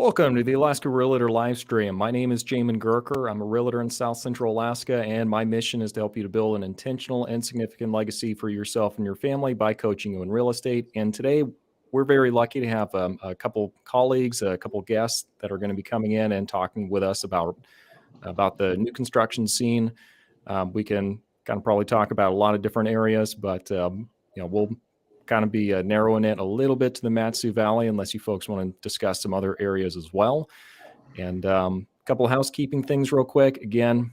Welcome to the Alaska Realtor livestream. My name is Jamin Goecker. I'm a realtor in South Central Alaska, and my mission is to help you to build an intentional and significant legacy for yourself and your family by coaching you in real estate. And today, we're very lucky to have a couple colleagues, a couple guests that are going to be coming in and talking with us about the new construction scene. We can kind of probably talk about a lot of different areas, but we'll kind of be narrowing it a little bit to the Mat-Su Valley, unless you folks want to discuss some other areas as well. And a couple of housekeeping things real quick. Again,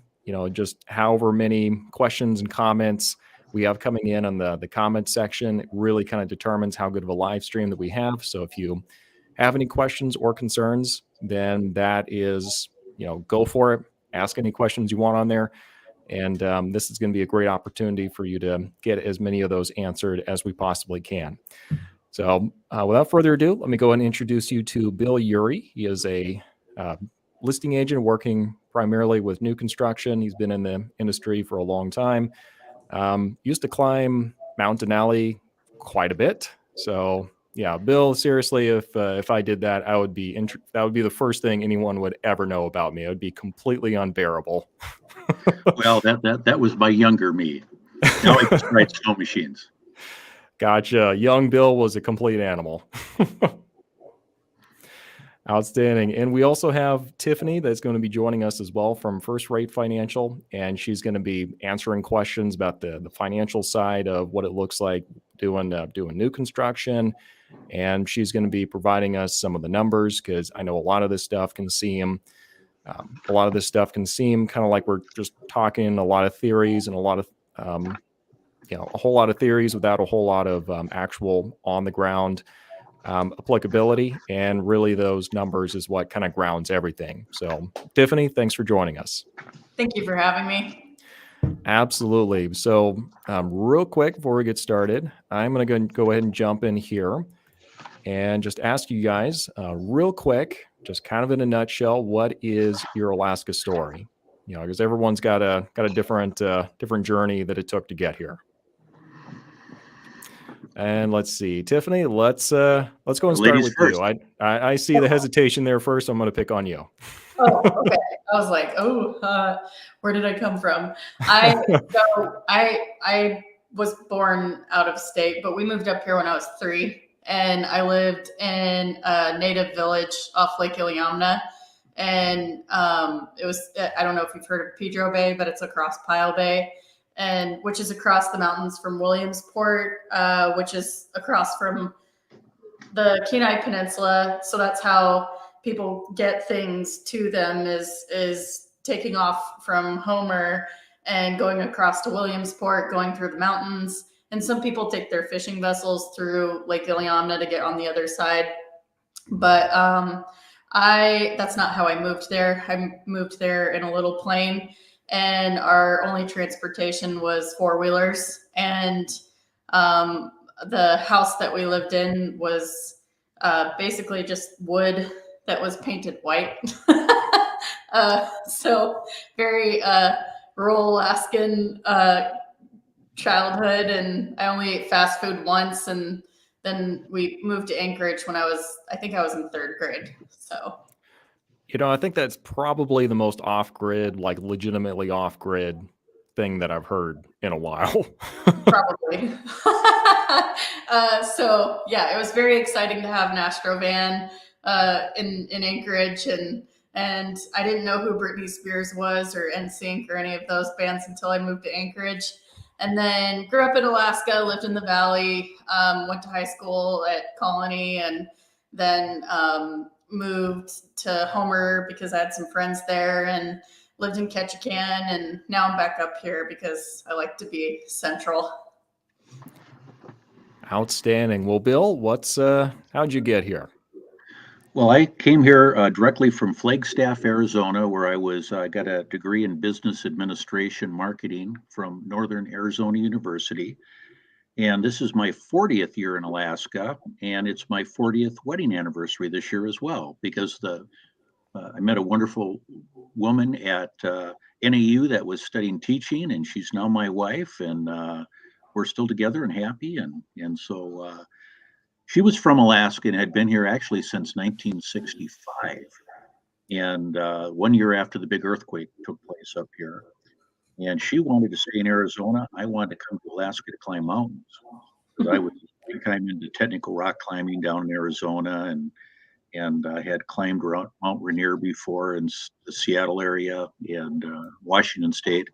just however many questions and comments we have coming in on the comment section, it really kind of determines how good of a live stream that we have. So if you have any questions or concerns, then that is, go for it. Ask any questions you want on there. And this is going to be a great opportunity for you to get as many of those answered as we possibly can. So without further ado, let me go ahead and introduce you to Bill Ure. He is a listing agent working primarily with new construction. He's been in the industry for a long time. Used to climb Mount Denali quite a bit. So yeah, Bill, seriously, if I did that, that would be the first thing anyone would ever know about me. It would be completely unbearable. Well, that was my younger me. Now I just ride snow machines. Gotcha. Young Bill was a complete animal. Outstanding. And we also have Tiffany that's going to be joining us as well from First Rate Financial. And she's going to be answering questions about the financial side of what it looks like doing new construction. And she's going to be providing us some of the numbers, because I know a lot of this stuff can seem kind of like we're just talking a lot of theories and a lot of, a whole lot of theories without a whole lot of actual on the ground applicability. And really those numbers is what kind of grounds everything. So Tiffany, thanks for joining us. Thank you for having me. Absolutely. So real quick before we get started, I'm going to go ahead and jump in here and just ask you guys real quick, just kind of in a nutshell, what is your Alaska story? Because everyone's got a different journey that it took to get here. And let's see, Tiffany, let's go and start with you. I see the hesitation there first. So I'm going to pick on you. Oh, okay. I was like, where did I come from? I was born out of state, but we moved up here when I was 3. And I lived in a native village off Lake Iliamna. And it was, I don't know if you've heard of Pedro Bay, but it's across Pile Bay, and which is across the mountains from Williamsport, which is across from the Kenai Peninsula. So that's how people get things to them is taking off from Homer and going across to Williamsport, going through the mountains. And some people take their fishing vessels through Lake Iliamna to get on the other side. But that's not how I moved there. I moved there in a little plane, and our only transportation was 4-wheelers. And the house that we lived in was basically just wood that was painted white. So very rural Alaskan childhood, and I only ate fast food once, and then we moved to Anchorage when I think I was in 3rd grade. So I think that's probably the most off-grid, like legitimately off-grid thing that I've heard in a while. Probably. So yeah, it was very exciting to have an Astrovan in Anchorage, and I didn't know who Britney Spears was or NSYNC or any of those bands until I moved to Anchorage. And then grew up in Alaska, lived in the valley, went to high school at Colony, and then moved to Homer because I had some friends there, and lived in Ketchikan, and now I'm back up here because I like to be central. Outstanding. Well, Bill, how'd you get here? Well, I came here directly from Flagstaff, Arizona, where I got a degree in business administration marketing from Northern Arizona University. And this is my 40th year in Alaska, and it's my 40th wedding anniversary this year as well, because I met a wonderful woman at NAU that was studying teaching, and she's now my wife, and we're still together and happy. And so She was from Alaska and had been here actually since 1965. And 1 year after the big earthquake took place up here, and she wanted to stay in Arizona. I wanted to come to Alaska to climb mountains because I was big time into technical rock climbing down in Arizona, and I had climbed around Mount Rainier before in the Seattle area and Washington State.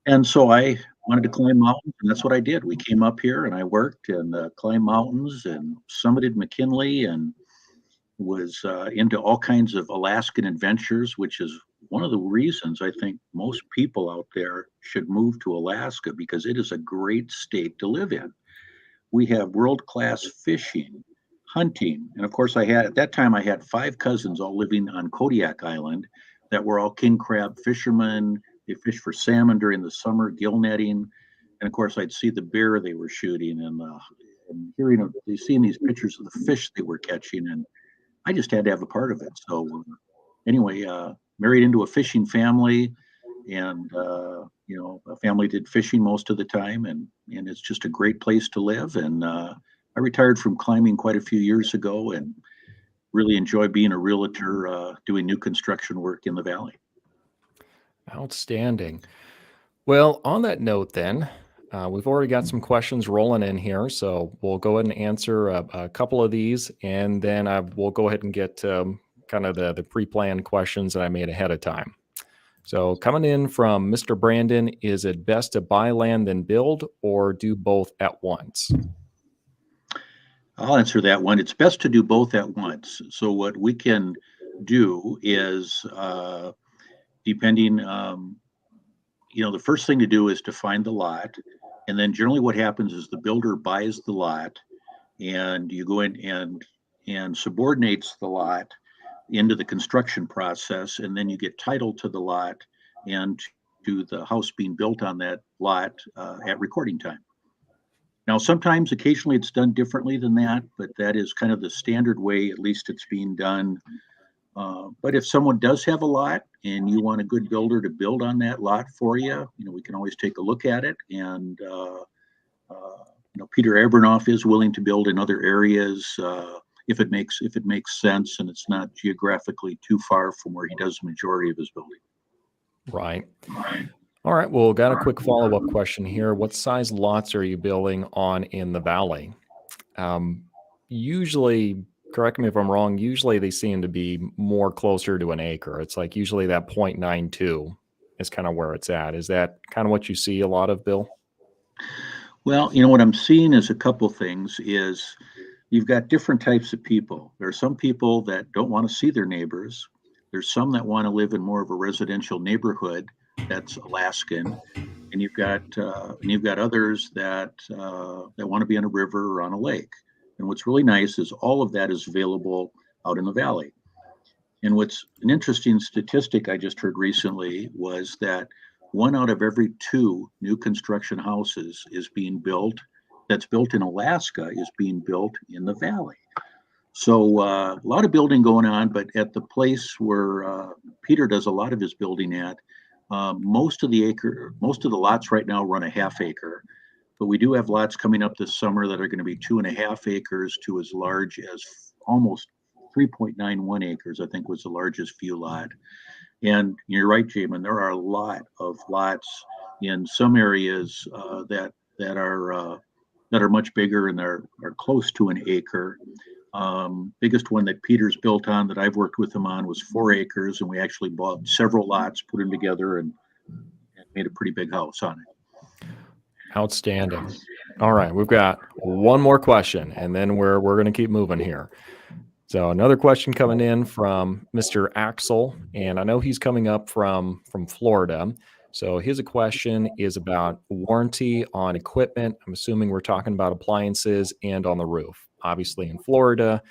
And so I wanted to climb mountains, and that's what I did. We came up here, and I worked and climbed mountains and summited McKinley, and was into all kinds of Alaskan adventures, which is one of the reasons I think most people out there should move to Alaska, because it is a great state to live in. We have world-class fishing, hunting, and of course at that time I had 5 cousins all living on Kodiak Island that were all king crab fishermen. They fished for salmon during the summer, gill netting, and of course I'd see the bear they were shooting and hearing seeing these pictures of the fish they were catching, and I just had to have a part of it. So anyway, married into a fishing family, and a family did fishing most of the time, and it's just a great place to live. And I retired from climbing quite a few years ago, and really enjoy being a realtor, doing new construction work in the valley. Outstanding. Well, on that note, then, we've already got some questions rolling in here, so we'll go ahead and answer a couple of these, and then we'll go ahead and get kind of the pre-planned questions that I made ahead of time. So coming in from Mr. Brandon, is it best to buy land then build, or do both at once? I'll answer that one. It's best to do both at once. So what we can do is, depending, the first thing to do is to find the lot. And then generally what happens is the builder buys the lot, and you go in and subordinates the lot into the construction process. And then you get title to the lot and to the house being built on that lot at recording time. Now, sometimes, occasionally it's done differently than that, but that is kind of the standard way, at least it's being done. But if someone does have a lot and you want a good builder to build on that lot for you, we can always take a look at it. And Peter Abramov is willing to build in other areas if it makes sense and it's not geographically too far from where he does the majority of his building. Right. All right. Well, got a quick follow-up question here. What size lots are you building on in the valley? Usually, correct me if I'm wrong, usually they seem to be more closer to an acre. It's like usually that 0.92 is kind of where it's at. Is that kind of what you see a lot of, Bill? Well, what I'm seeing is a couple things. Is you've got different types of people. There are some people that don't want to see their neighbors. There's some that want to live in more of a residential neighborhood that's Alaskan, and you've got others that want to be on a river or on a lake. And what's really nice is all of that is available out in the valley. And what's an interesting statistic I just heard recently was that 1 out of every 2 new construction houses that's built in Alaska is being built in the valley. So a lot of building going on, but at the place where Peter does a lot of his building at, most of the lots right now run a half acre, but we do have lots coming up this summer that are going to be 2.5 acres to as large as almost 3.91 acres, I think was the largest view lot. And you're right, Jamin, there are a lot of lots in some areas that are much bigger and are close to an acre. Biggest one that Peter's built on that I've worked with him on was 4 acres, and we actually bought several lots, put them together, and made a pretty big house on it. Outstanding. All right, we've got one more question, and then we're going to keep moving here. So another question coming in from Mr. Axel, and I know he's coming up from Florida. So his question is about warranty on equipment. I'm assuming we're talking about appliances and on the roof. Obviously in Florida,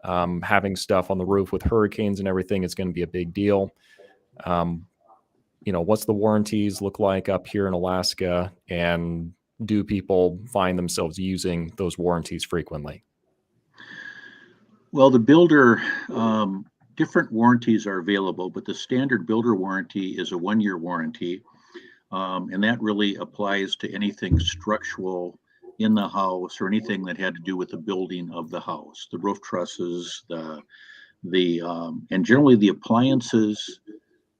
having stuff on the roof with hurricanes and everything is going to be a big deal. What's the warranties look like up here in Alaska, and do people find themselves using those warranties frequently? Well, the builder, different warranties are available, but the standard builder warranty is a 1-year warranty. And that really applies to anything structural in the house or anything that had to do with the building of the house, the roof trusses, and generally the appliances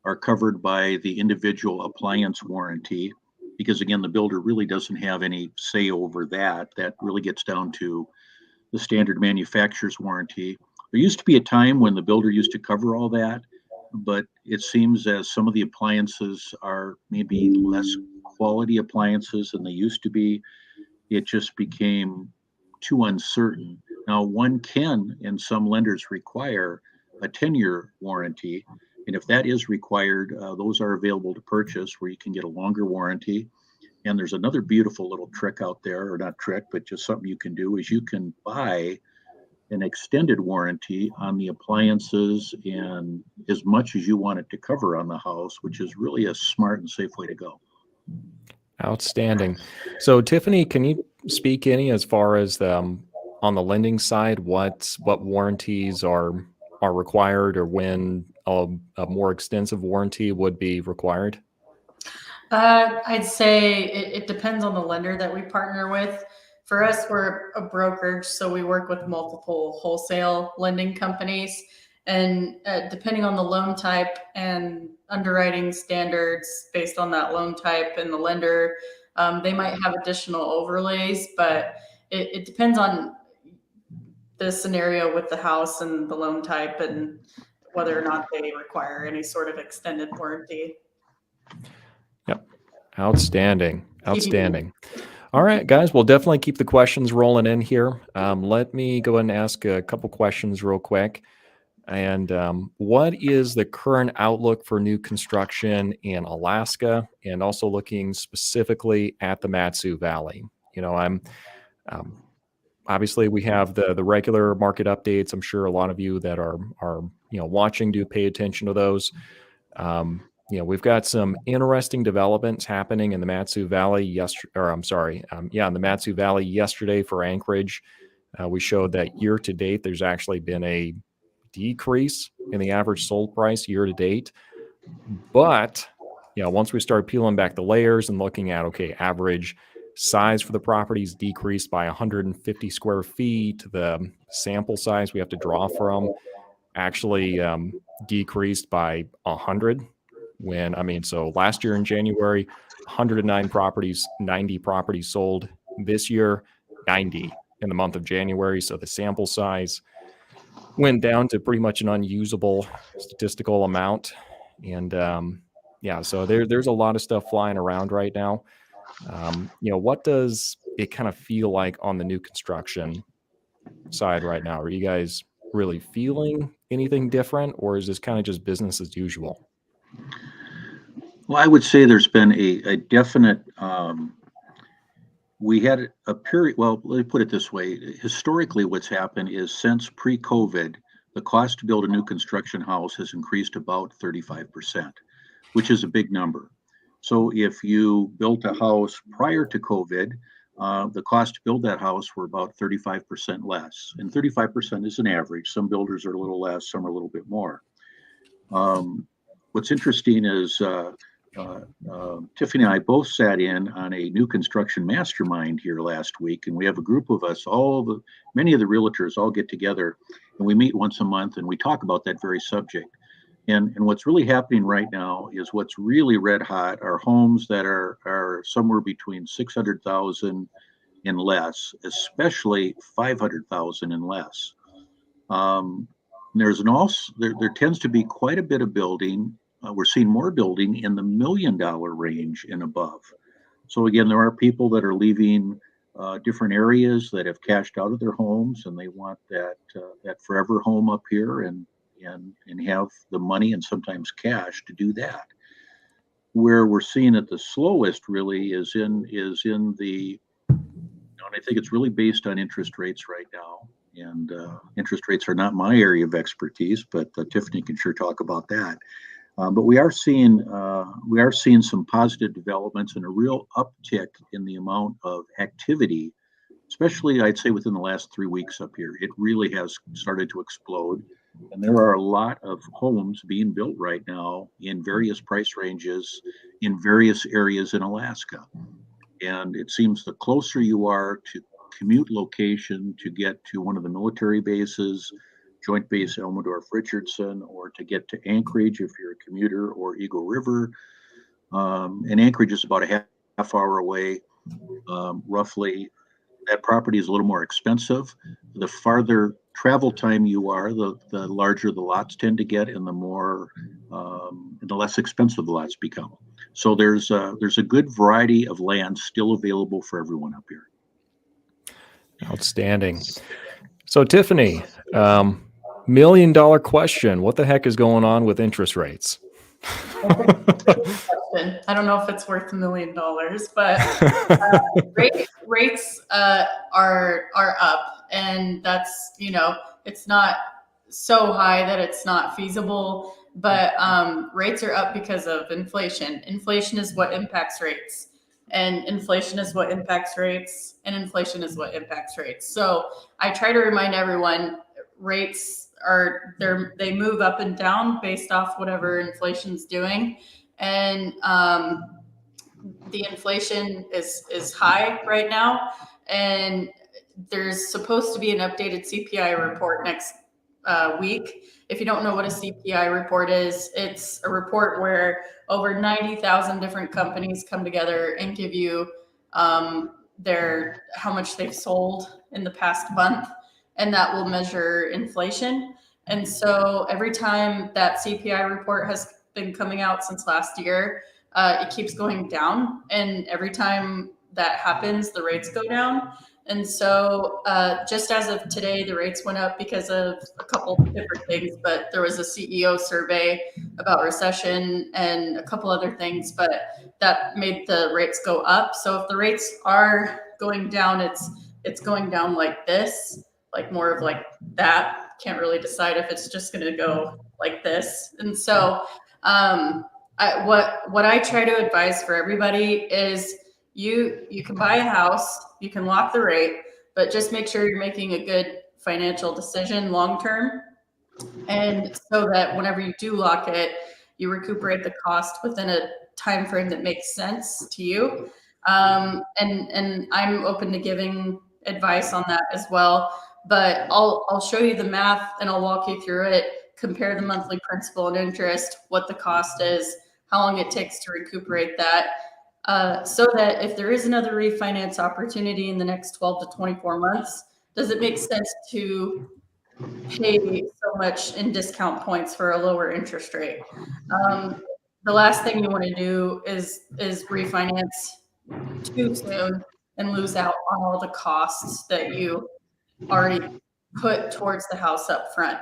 are covered by the individual appliance warranty, because again, the builder really doesn't have any say over that. That really gets down to the standard manufacturer's warranty. There used to be a time when the builder used to cover all that, but it seems as some of the appliances are maybe less quality appliances than they used to be, it just became too uncertain. Now, one can, and some lenders require a 10-year warranty. And if that is required, those are available to purchase where you can get a longer warranty. And there's another beautiful little trick out there, or not trick, but just something you can do, is you can buy an extended warranty on the appliances and as much as you want it to cover on the house, which is really a smart and safe way to go. Outstanding. So, Tiffany, can you speak any as far as on the lending side, what warranties are required, or when a more extensive warranty would be required? I'd say it depends on the lender that we partner with. For us, we're a brokerage, so we work with multiple wholesale lending companies. And depending on the loan type and underwriting standards based on that loan type and the lender, they might have additional overlays, but it depends on the scenario with the house and the loan type and whether or not they require any sort of extended warranty. Yep. Outstanding. Outstanding. All right, guys, we'll definitely keep the questions rolling in here. Let me go ahead and ask a couple questions real quick. And what is the current outlook for new construction in Alaska, and also looking specifically at the Matsu Valley? I'm obviously we have the regular market updates. I'm sure a lot of you that are watching do pay attention to those. We've got some interesting developments happening in the Matsu Valley in the Matsu Valley yesterday for Anchorage. We showed that year to date, there's actually been a decrease in the average sold price year to date. But, once we start peeling back the layers and looking at, average size for the properties decreased by 150 square feet. The sample size we have to draw from actually decreased by 100. So last year in January, 109 properties, 90 properties sold. This year, 90 in the month of January. So the sample size went down to pretty much an unusable statistical amount. And so there's a lot of stuff flying around right now. What does it kind of feel like on the new construction side right now? Are you guys really feeling anything different, or is this kind of just business as usual? Well, I would say there's been a definite, we had a period, well, let me put it this way. Historically, what's happened is since pre-COVID, the cost to build a new construction house has increased about 35%, which is a big number. So if you built a house prior to COVID, the cost to build that house were about 35% less. And 35% is an average. Some builders are a little less, some are a little bit more. What's interesting is Tiffany and I both sat in on a new construction mastermind here last week, and we have a group of us, many of the realtors all get together, and we meet once a month and we talk about that very subject. And what's really happening right now is what's really red hot are homes that are somewhere between 600,000 and less, especially 500,000 and less. There tends to be quite a bit of building. We're seeing more building in the $1 million range and above. So again, there are people that are leaving different areas that have cashed out of their homes, and they want that forever home up here and have the money and sometimes cash to do that. Where we're seeing it the slowest really is in the, and I think it's really based on interest rates right now. And interest rates are not my area of expertise, but Tiffany can sure talk about that. But we are seeing some positive developments and a real uptick in the amount of activity, especially I'd say within the last 3 weeks up here. It really has started to explode. And there are a lot of homes being built right now in various price ranges in various areas in Alaska. And it seems the closer you are to commute location to get to one of the military bases, Joint Base Elmendorf-Richardson, or to get to Anchorage if you're a commuter, or Eagle River. And Anchorage is about a half hour away, roughly. That property is a little more expensive. The farther travel time you are, the larger the lots tend to get, and the less expensive the lots become. So there's a good variety of land still available for everyone up here. Outstanding. So Tiffany, $1 million question. What the heck is going on with interest rates? I don't know if it's worth $1 million, but rates are up, and that's, it's not so high that it's not feasible, but rates are up because of inflation. Inflation is what impacts rates, and inflation is what impacts rates, and inflation is what impacts rates. So I try to remind everyone, rates they move up and down based off whatever inflation's doing. And the inflation is high right now, and there's supposed to be an updated CPI report next week. If you don't know what a CPI report is, it's a report where over 90,000 different companies come together and give you how much they've sold in the past month, and that will measure inflation. And so every time that CPI report has been coming out since last year, it keeps going down. And every time that happens, the rates go down. And so just as of today, the rates went up because of a couple different things, but there was a CEO survey about recession and a couple other things, but that made the rates go up. So if the rates are going down, it's going down like this, like more of like that. Can't really decide if it's just going to go like this. And so what I try to advise for everybody is you can buy a house, you can lock the rate, but just make sure you're making a good financial decision long term, and so that whenever you do lock it, you recuperate the cost within a time frame that makes sense to you. And I'm open to giving advice on that as well. But I'll show you the math and I'll walk you through it, compare the monthly principal and interest, what the cost is, how long it takes to recuperate that, so that if there is another refinance opportunity in the next 12 to 24 months, does it make sense to pay so much in discount points for a lower interest rate? The last thing you want to do is refinance too soon and lose out on all the costs that you already put towards the house up front.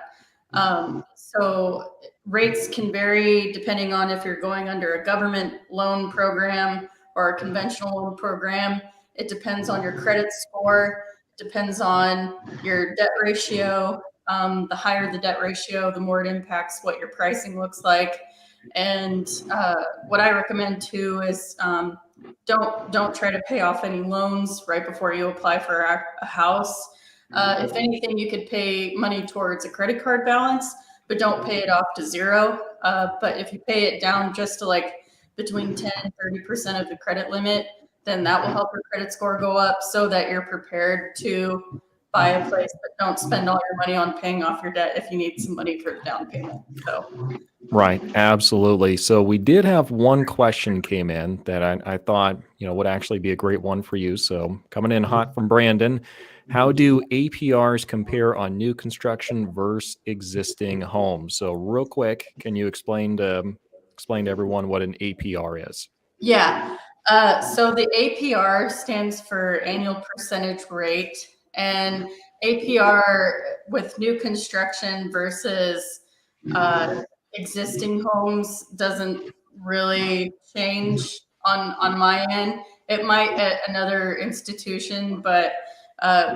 So rates can vary depending on if you're going under a government loan program or a conventional loan program. It depends on your credit score, depends on your debt ratio. The higher the debt ratio, the more it impacts what your pricing looks like. And what I recommend too is don't try to pay off any loans right before you apply for a house. If anything, you could pay money towards a credit card balance, but don't pay it off to zero. But if you pay it down just to like between 10 and 30% of the credit limit, then that will help your credit score go up so that you're prepared to buy a place, but don't spend all your money on paying off your debt if you need some money for the down payment. So. Right. Absolutely. So we did have one question came in that I thought, would actually be a great one for you. So coming in hot from Brandon, how do APRs compare on new construction versus existing homes? So real quick, can you explain to everyone what an APR is? Yeah. So the APR stands for annual percentage rate, and APR with new construction versus existing homes doesn't really change on my end. It might at another institution, but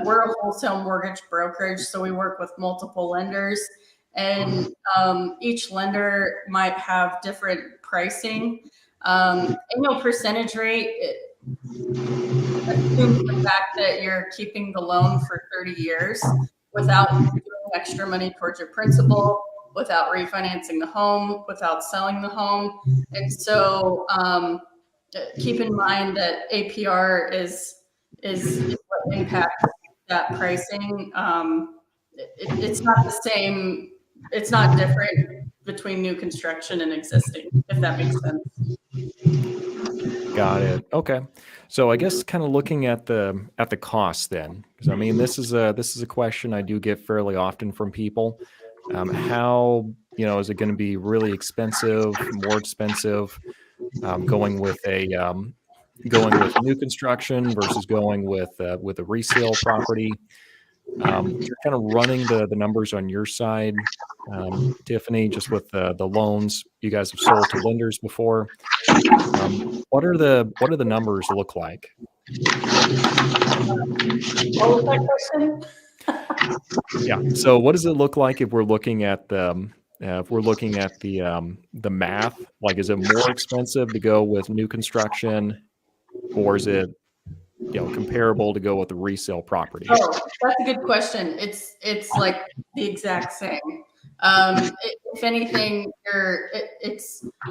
we're a wholesale mortgage brokerage, so we work with multiple lenders, and each lender might have different pricing. Annual percentage rate assumes the fact that you're keeping the loan for 30 years without doing extra money towards your principal, without refinancing the home, without selling the home. And so keep in mind that APR is what impacts that pricing. It's not the same. It's not different between new construction and existing, if that makes sense. Got it. Okay. So I guess kind of looking at the cost then, because I mean this is a question I do get fairly often from people. How, is it going to be really expensive, more expensive, going with new construction versus going with a resale property? You're kind of running the numbers on your side, Tiffany, just with the loans you guys have sold to lenders before. What are the numbers look like? What was that question? Yeah. So what does it look like if we're looking at the math? Like, is it more expensive to go with new construction, or is it comparable to go with a resale property? Oh, that's a good question. It's like the exact same. If anything, you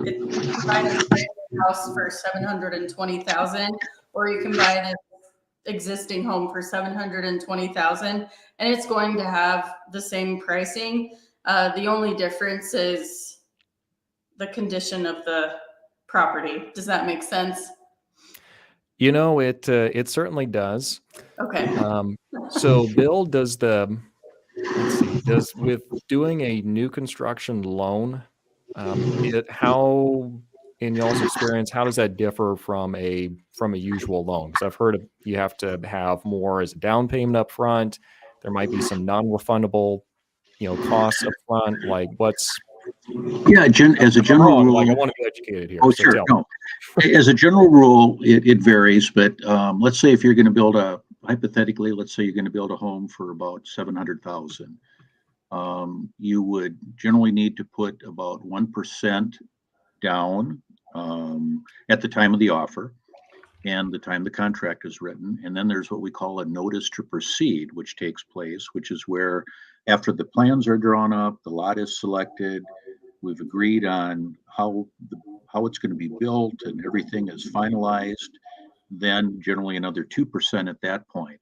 can buy this brand new house for 720,000, or you can buy this existing home for 720,000, and it's going to have the same pricing. The only difference is the condition of the property. Does that make sense? It certainly does. Okay. So Bill, does with doing a new construction loan, how, in y'all's experience, how does that differ from a usual loan? Because I've heard you have to have more as a down payment up front. There might be some non-refundable, costs up front. Like what's Yeah, as a if I'm general wrong, rule. like I want to be educated here. Oh, So sure. tell No, as a general rule, it varies. But let's say if you're going to build hypothetically, let's say you're going to build a home for about 700,000. You would generally need to put about 1% down at the time of the offer and the time the contract is written. And then there's what we call a notice to proceed, which takes place, which is where after the plans are drawn up, the lot is selected, we've agreed on how it's going to be built and everything is finalized, then generally another 2% at that point.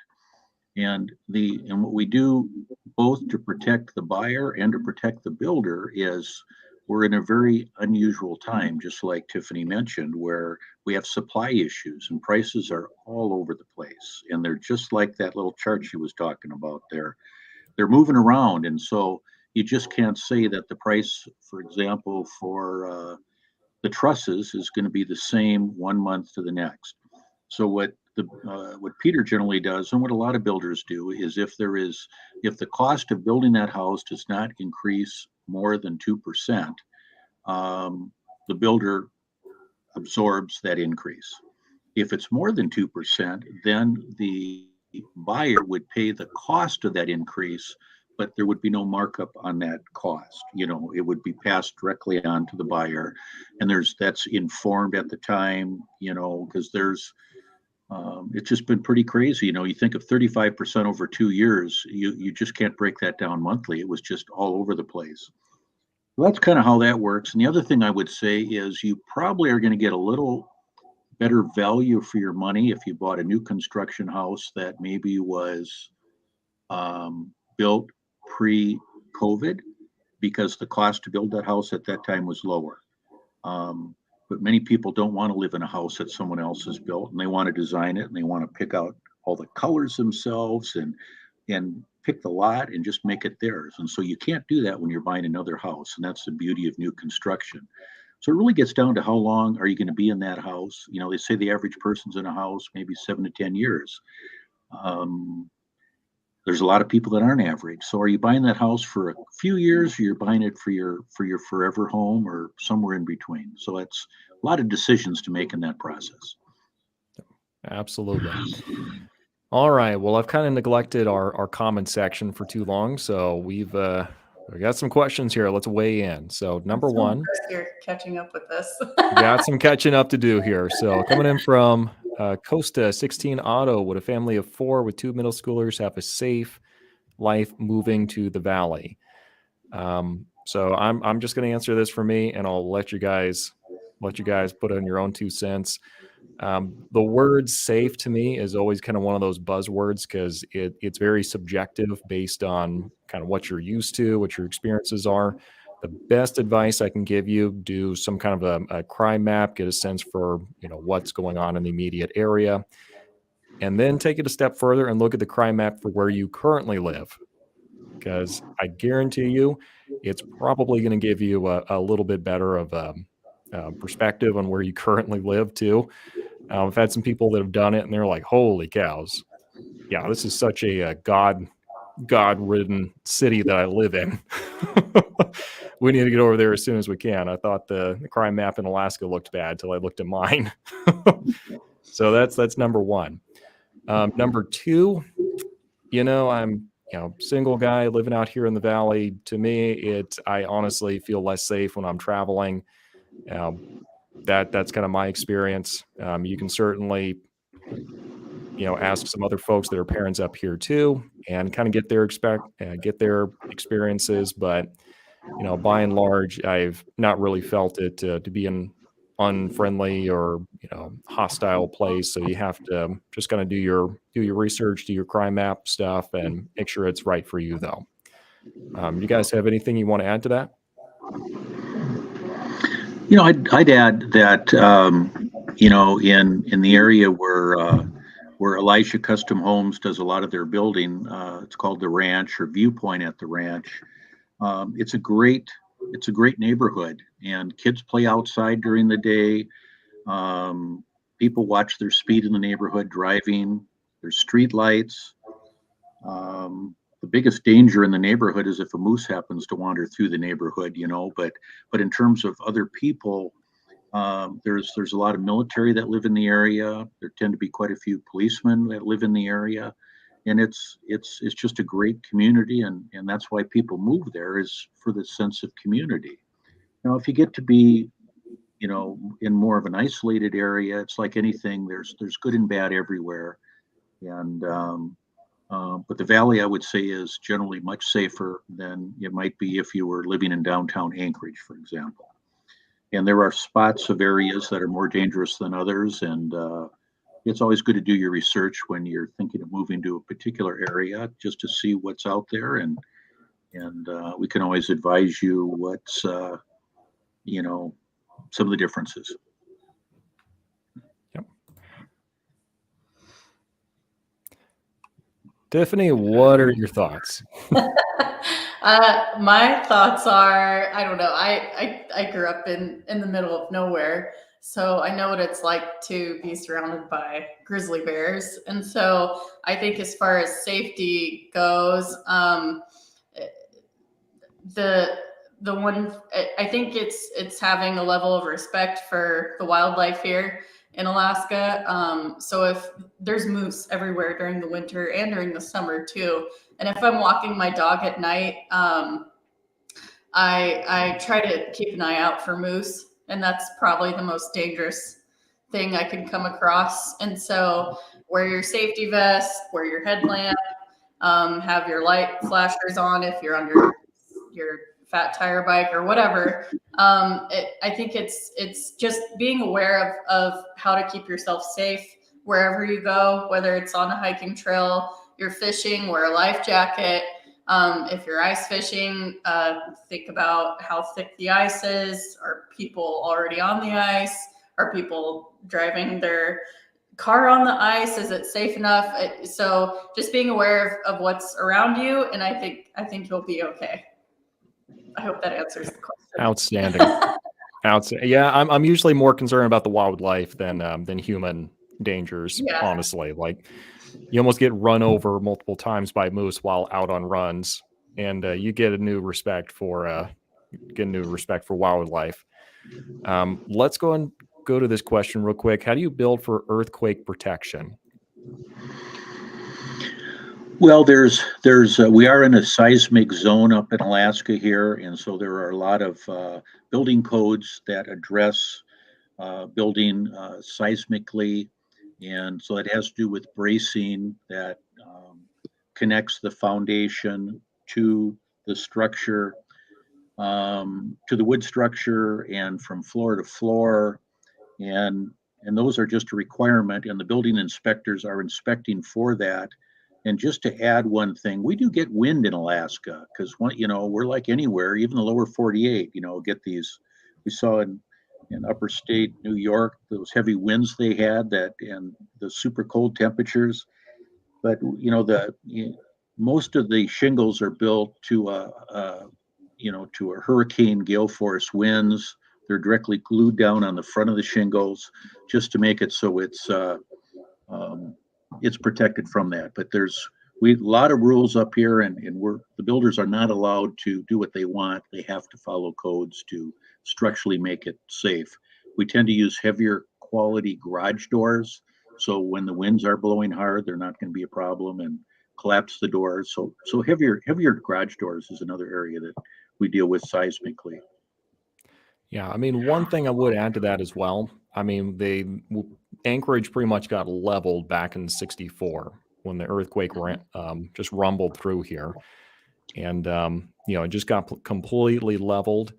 And what we do both to protect the buyer and to protect the builder is we're in a very unusual time, just like Tiffany mentioned, where we have supply issues and prices are all over the place. And they're just like that little chart she was talking about there. They're moving around. And so you just can't say that the price, for example, for the trusses is going to be the same 1 month to the next. So what Peter generally does, and what a lot of builders do, is if the cost of building that house does not increase more than 2%, the builder absorbs that increase. If it's more than 2%, then the buyer would pay the cost of that increase, but there would be no markup on that cost. It would be passed directly on to the buyer, and that's informed at the time. Because it's just been pretty crazy. You think of 35% over 2 years, you just can't break that down monthly. It was just all over the place. Well, that's kind of how that works. And the other thing I would say is you probably are going to get a little better value for your money if you bought a new construction house that maybe was built pre-COVID, because the cost to build that house at that time was lower. But many people don't want to live in a house that someone else has built, and they want to design it, and they want to pick out all the colors themselves and pick the lot and just make it theirs. And so you can't do that when you're buying another house, and that's the beauty of new construction. So it really gets down to how long are you going to be in that house. They say the average person's in a house maybe 7 to 10 years. There's a lot of people that aren't average. So are you buying that house for a few years, or you're buying it for your forever home, or somewhere in between? So it's a lot of decisions to make in that process. Absolutely. All right. Well, I've kind of neglected our comment section for too long, so we got some questions here. Let's weigh in. So number one, you're catching up with this. got some catching up to do here. So coming in from Costa 16 Auto, would a family of 4 with 2 middle schoolers have a safe life moving to the valley? So I'm just going to answer this for me, and I'll let you guys let you guys put in your own 2 cents. The word safe to me is always kind of one of those buzzwords because it's very subjective based on kind of what you're used to, what your experiences are. The best advice I can give you, do some kind of a crime map, get a sense for, what's going on in the immediate area, and then take it a step further and look at the crime map for where you currently live. Because I guarantee you, it's probably going to give you a little bit better of perspective on where you currently live too. I've had some people that have done it, and they're like, "Holy cows! Yeah, this is such a God-ridden city that I live in. We need to get over there as soon as we can." I thought the crime map in Alaska looked bad till I looked at mine. So that's number one. Number two, I'm single guy living out here in the valley. To me, I honestly feel less safe when I'm traveling. Um, that's kind of my experience. You can certainly ask some other folks that are parents up here too, and kind of get their experiences. But by and large, I've not really felt it to be an unfriendly or hostile place. So you have to just kind of do your research, do your crime map stuff, and make sure it's right for you, though. You guys have anything you want to add to that? I'd add that in the area where Elisha Custom Homes does a lot of their building, it's called the Ranch or Viewpoint at the Ranch. It's a great neighborhood, and kids play outside during the day. People watch their speed in the neighborhood driving. There's street lights. The biggest danger in the neighborhood is if a moose happens to wander through the neighborhood, but in terms of other people, there's a lot of military that live in the area. There tend to be quite a few policemen that live in the area, and it's just a great community, and that's why people move there, is for the sense of community. Now, if you get to be in more of an isolated area, it's like anything. There's good and bad everywhere, and but the valley, I would say, is generally much safer than it might be if you were living in downtown Anchorage, for example. And there are spots of areas that are more dangerous than others, and it's always good to do your research when you're thinking of moving to a particular area, just to see what's out there, and we can always advise you what's some of the differences. Yep. Tiffany, what are your thoughts? My thoughts are, I don't know. I grew up in the middle of nowhere, so I know what it's like to be surrounded by grizzly bears. And so I think as far as safety goes, the one, I think it's having a level of respect for the wildlife here in Alaska. So if there's moose everywhere during the winter and during the summer too, and if I'm walking my dog at night, I try to keep an eye out for moose, and that's probably the most dangerous thing I can come across. And so wear your safety vest, wear your headlamp, have your light flashers on if you're on your fat tire bike or whatever. I think it's just being aware of how to keep yourself safe wherever you go, whether it's on a hiking trail, you're fishing, wear a life jacket. If you're ice fishing, think about how thick the ice is. Are people already on the ice? Are people driving their car on the ice? Is it safe enough? So just being aware of what's around you, and I think you'll be okay. I hope that answers the question. Outstanding. Yeah, I'm usually more concerned about the wildlife than human dangers. Yeah. Honestly, like you almost get run over multiple times by moose while out on runs, and you get a new respect for wildlife. Let's go to this question real quick. How do you build for earthquake protection? Well, we are in a seismic zone up in Alaska here, and so there are a lot of building codes that address building seismically, and so it has to do with bracing that connects the foundation to the structure. to the wood structure and from floor to floor. And those are just a requirement, and the building inspectors are inspecting for that. And just to add one thing, we do get wind in Alaska because we're like anywhere, even the lower 48, get these. We saw in upper state New York those heavy winds they had and the super cold temperatures. But most of the shingles are built to to a hurricane gale force winds. They're directly glued down on the front of the shingles just to make it so it's protected from that. But we a lot of rules up here, and the builders are not allowed to do what they want. They have to follow codes to structurally make it safe. We tend to use heavier quality garage doors, so when the winds are blowing hard, they're not going to be a problem, and collapse the doors. So heavier garage doors is another area that we deal with seismically. Yeah, I mean, one thing I would add to that as well. I mean, Anchorage pretty much got leveled back in '64 when the earthquake just rumbled through here, and it just got completely leveled.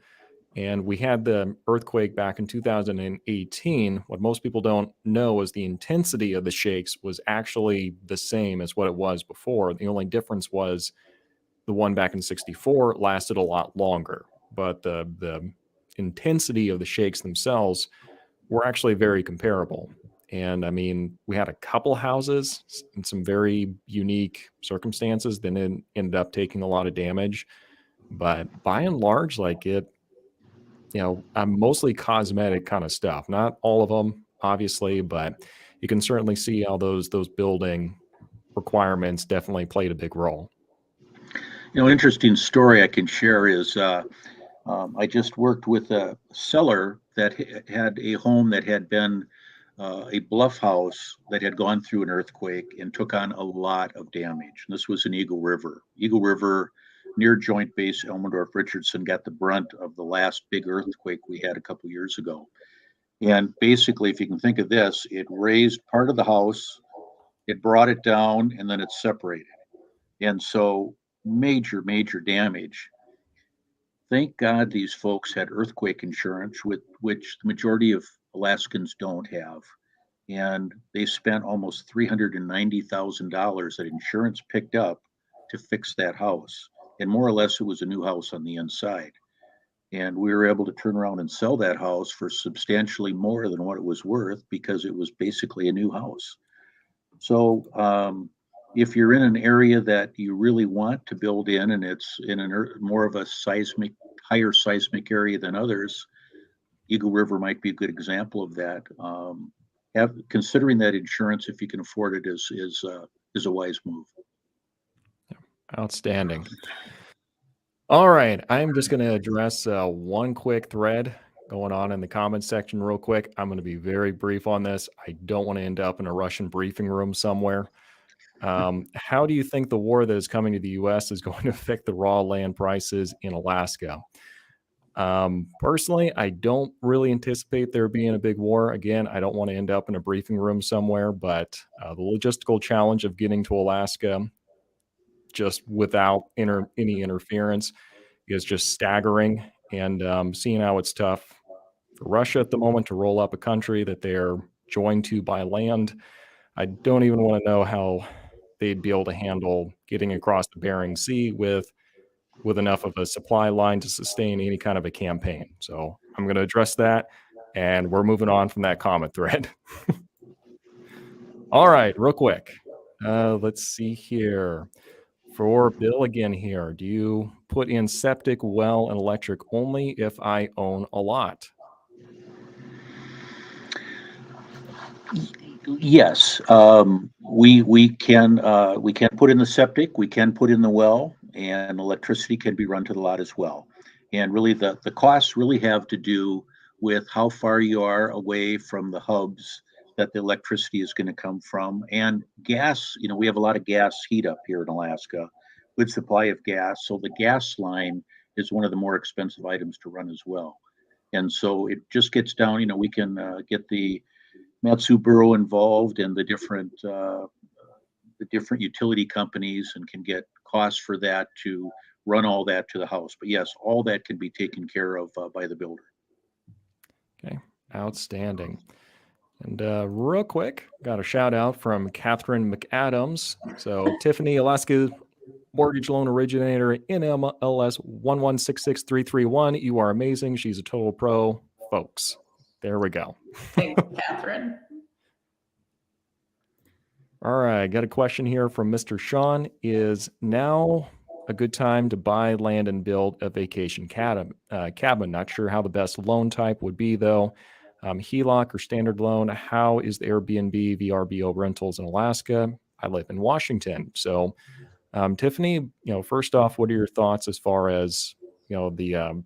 And we had the earthquake back in 2018. What most people don't know is the intensity of the shakes was actually the same as what it was before. The only difference was the one back in '64 lasted a lot longer, but the intensity of the shakes themselves were actually very comparable. And I mean, we had a couple houses in some very unique circumstances that ended up taking a lot of damage. But by and large, I'm mostly cosmetic kind of stuff. Not all of them, obviously, but you can certainly see how those building requirements definitely played a big role. Interesting story I can share is I just worked with a seller that had a home that had been a bluff house that had gone through an earthquake and took on a lot of damage. And this was in Eagle River. Eagle River, near Joint Base Elmendorf-Richardson, got the brunt of the last big earthquake we had a couple years ago. And basically, if you can think of this, it raised part of the house, it brought it down, and then it separated. And so major, major damage. Thank God these folks had earthquake insurance, which the majority of Alaskans don't have. And they spent almost $390,000 that insurance picked up to fix that house. And more or less, it was a new house on the inside. And we were able to turn around and sell that house for substantially more than what it was worth because it was basically a new house. So if you're in an area that you really want to build in, and it's in more of a higher seismic area than others, Eagle River might be a good example of that. Considering that insurance, if you can afford it, is a wise move. Outstanding. All right, I'm just going to address one quick thread going on in the comments section real quick. I'm going to be very brief on this. I don't want to end up in a Russian briefing room somewhere. How do you think the war that is coming to the U.S. is going to affect the raw land prices in Alaska? Personally, I don't really anticipate there being a big war. Again, I don't want to end up in a briefing room somewhere, but the logistical challenge of getting to Alaska just without any interference is just staggering. And seeing how it's tough for Russia at the moment to roll up a country that they're joined to by land, I don't even want to know how they'd be able to handle getting across the Bering Sea with enough of a supply line to sustain any kind of a campaign. So I'm going to address that, and we're moving on from that comment thread. All right, real quick. Let's see here. For Bill again here, do you put in septic, well, and electric only if I own a lot? Yes, we can put in the septic, we can put in the well, and electricity can be run to the lot as well. And really, the costs really have to do with how far you are away from the hubs that the electricity is going to come from. And gas, we have a lot of gas heat up here in Alaska, good supply of gas. So the gas line is one of the more expensive items to run as well. And so it just gets down, we can get the Matsu Bureau involved and the different utility companies and can get costs for that to run all that to the house. But yes, all that can be taken care of by the builder. Okay, outstanding. And real quick, got a shout out from Catherine McAdams. So Tiffany, Alaska mortgage loan originator, NMLS 1166331. You are amazing. She's a total pro, folks. There we go. Thanks, Catherine. All right, got a question here from Mr. Sean. Is now a good time to buy land and build a vacation cabin? Not sure how the best loan type would be, though. HELOC or standard loan. How is the Airbnb, VRBO rentals in Alaska? I live in Washington. So, Tiffany, first off, what are your thoughts as far as, the,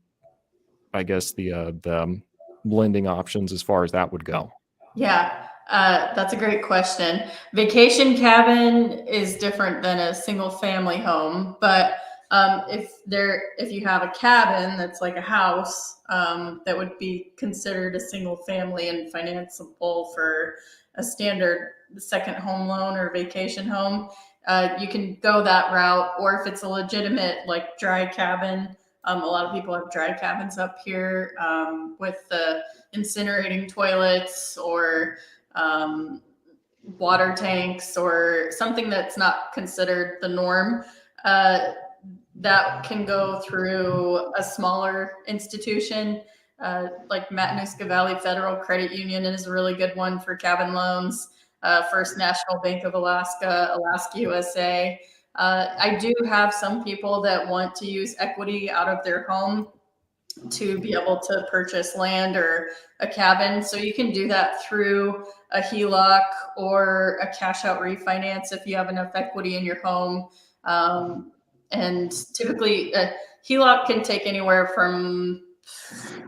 I guess the lending options as far as that would go? Yeah, that's a great question. Vacation cabin is different than a single family home, but if you have a cabin that's like a house, that would be considered a single family and financeable for a standard second home loan or vacation home, you can go that route. Or if it's a legitimate like dry cabin, a lot of people have dry cabins up here with the incinerating toilets or water tanks or something that's not considered the norm. That can go through a smaller institution, like Matanuska Valley Federal Credit Union is a really good one for cabin loans. First National Bank of Alaska, Alaska USA. I do have some people that want to use equity out of their home to be able to purchase land or a cabin. So you can do that through a HELOC or a cash out refinance if you have enough equity in your home. And typically a HELOC can take anywhere from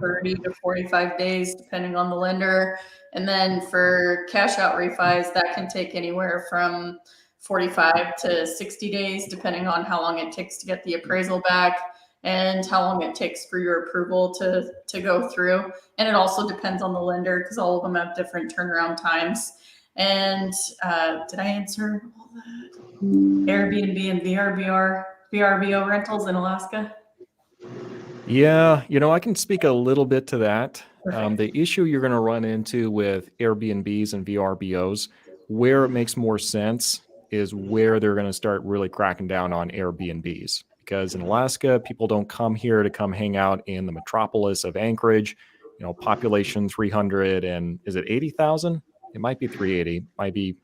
30 to 45 days, depending on the lender. And then for cash out refis, that can take anywhere from 45 to 60 days, depending on how long it takes to get the appraisal back and how long it takes for your approval to go through. And it also depends on the lender because all of them have different turnaround times. And did I answer all that? Airbnb and VRBO rentals in Alaska? Yeah, I can speak a little bit to that. Perfect. The issue you're going to run into with Airbnbs and VRBOs, where it makes more sense is where they're going to start really cracking down on Airbnbs. Because in Alaska, people don't come here to come hang out in the metropolis of Anchorage. Population 300 and is it 80,000? It might be 380, might be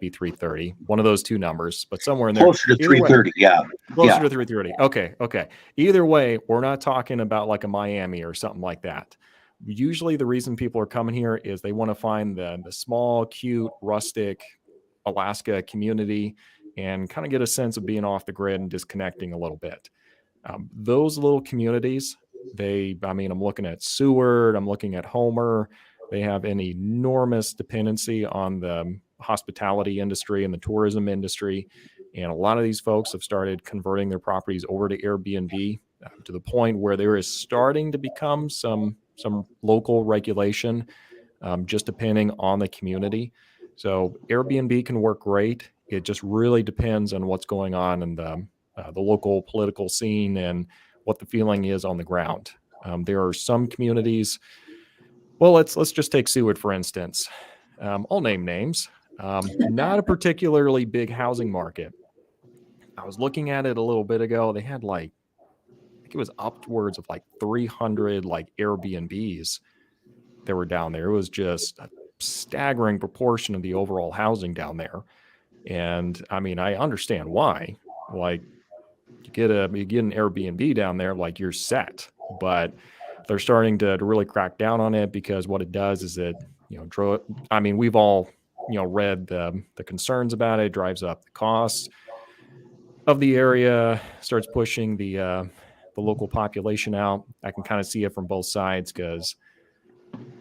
330. One of those two numbers, but somewhere in there. Closer to 330, yeah. Closer to 330. Okay. Either way, we're not talking about like a Miami or something like that. Usually the reason people are coming here is they want to find the small, cute, rustic Alaska community and kind of get a sense of being off the grid and disconnecting a little bit. Those little communities, I'm looking at Seward, I'm looking at Homer. They have an enormous dependency on the hospitality industry and the tourism industry. And a lot of these folks have started converting their properties over to Airbnb to the point where there is starting to become some local regulation, just depending on the community. So Airbnb can work great. It just really depends on what's going on in the local political scene and what the feeling is on the ground. There are some communities. Well, let's just take Seward for instance. I'll name names. Not a particularly big housing market. I was looking at it a little bit ago. They had I think it was upwards of 300 Airbnbs that were down there. It was just a staggering proportion of the overall housing down there. And I understand why. You get an Airbnb down there, you're set. But they're starting to really crack down on it because what it does is it, we've all, read the concerns about it. It drives up the costs of the area, starts pushing the local population out. I can kind of see it from both sides because,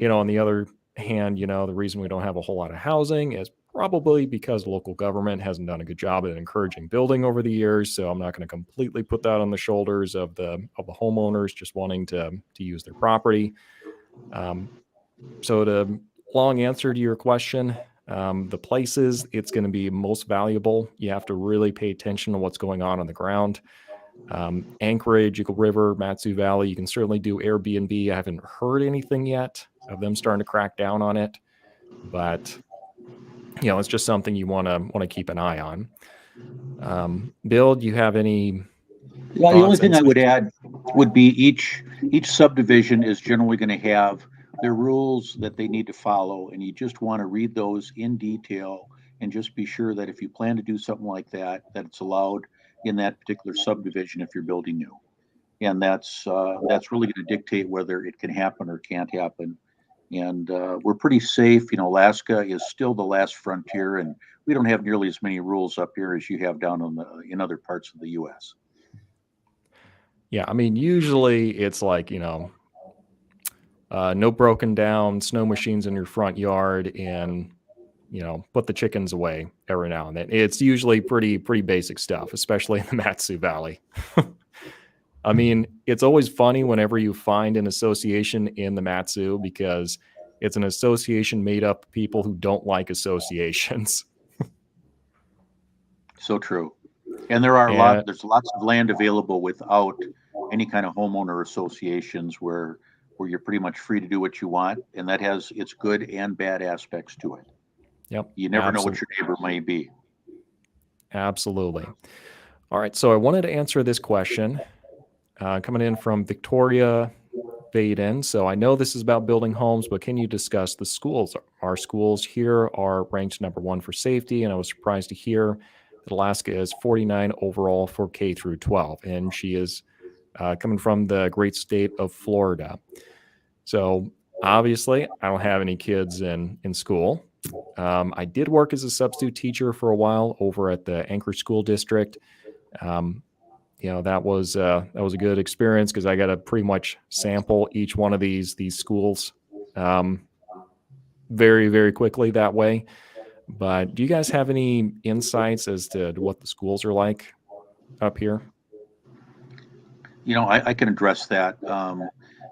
on the other hand, the reason we don't have a whole lot of housing is probably because local government hasn't done a good job at encouraging building over the years. So I'm not going to completely put that on the shoulders of the homeowners just wanting to use their property. So the long answer to your question, the places it's going to be most valuable, you have to really pay attention to what's going on the ground. Anchorage, Eagle River, Matsu Valley, you can certainly do Airbnb. I haven't heard anything yet of them starting to crack down on it, but it's just something you want to keep an eye on. Bill, do you have any Well, the only thoughts? thing I would add would be each subdivision is generally going to have their rules that they need to follow, and you just want to read those in detail and just be sure that if you plan to do something like that, that it's allowed in that particular subdivision if you're building new. And that's really going to dictate whether it can happen or can't happen. And we're pretty safe. Alaska is still the last frontier, and we don't have nearly as many rules up here as you have down in other parts of the U.S. Yeah, I mean, usually it's like, no broken down snow machines in your front yard, and, put the chickens away every now and then. It's usually pretty basic stuff, especially in the Matsu Valley. I mean, it's always funny whenever you find an association in the Matsu, because it's an association made up of people who don't like associations. So true. And there's lots of land available without any kind of homeowner associations where you're pretty much free to do what you want. And that has its good and bad aspects to it. Yep. You never know what your neighbor may be. Absolutely. All right. So I wanted to answer this question coming in from Victoria Vaden. So I know this is about building homes, but can you discuss the schools? Our schools here are ranked number 1 for safety, and I was surprised to hear that Alaska is 49 overall for K through 12, and she is coming from the great state of Florida. So obviously, I don't have any kids in school. I did work as a substitute teacher for a while over at the Anchorage School District. That was a good experience because I got to pretty much sample each one of these schools very, very quickly that way. But do you guys have any insights as to what the schools are like up here? I can address that.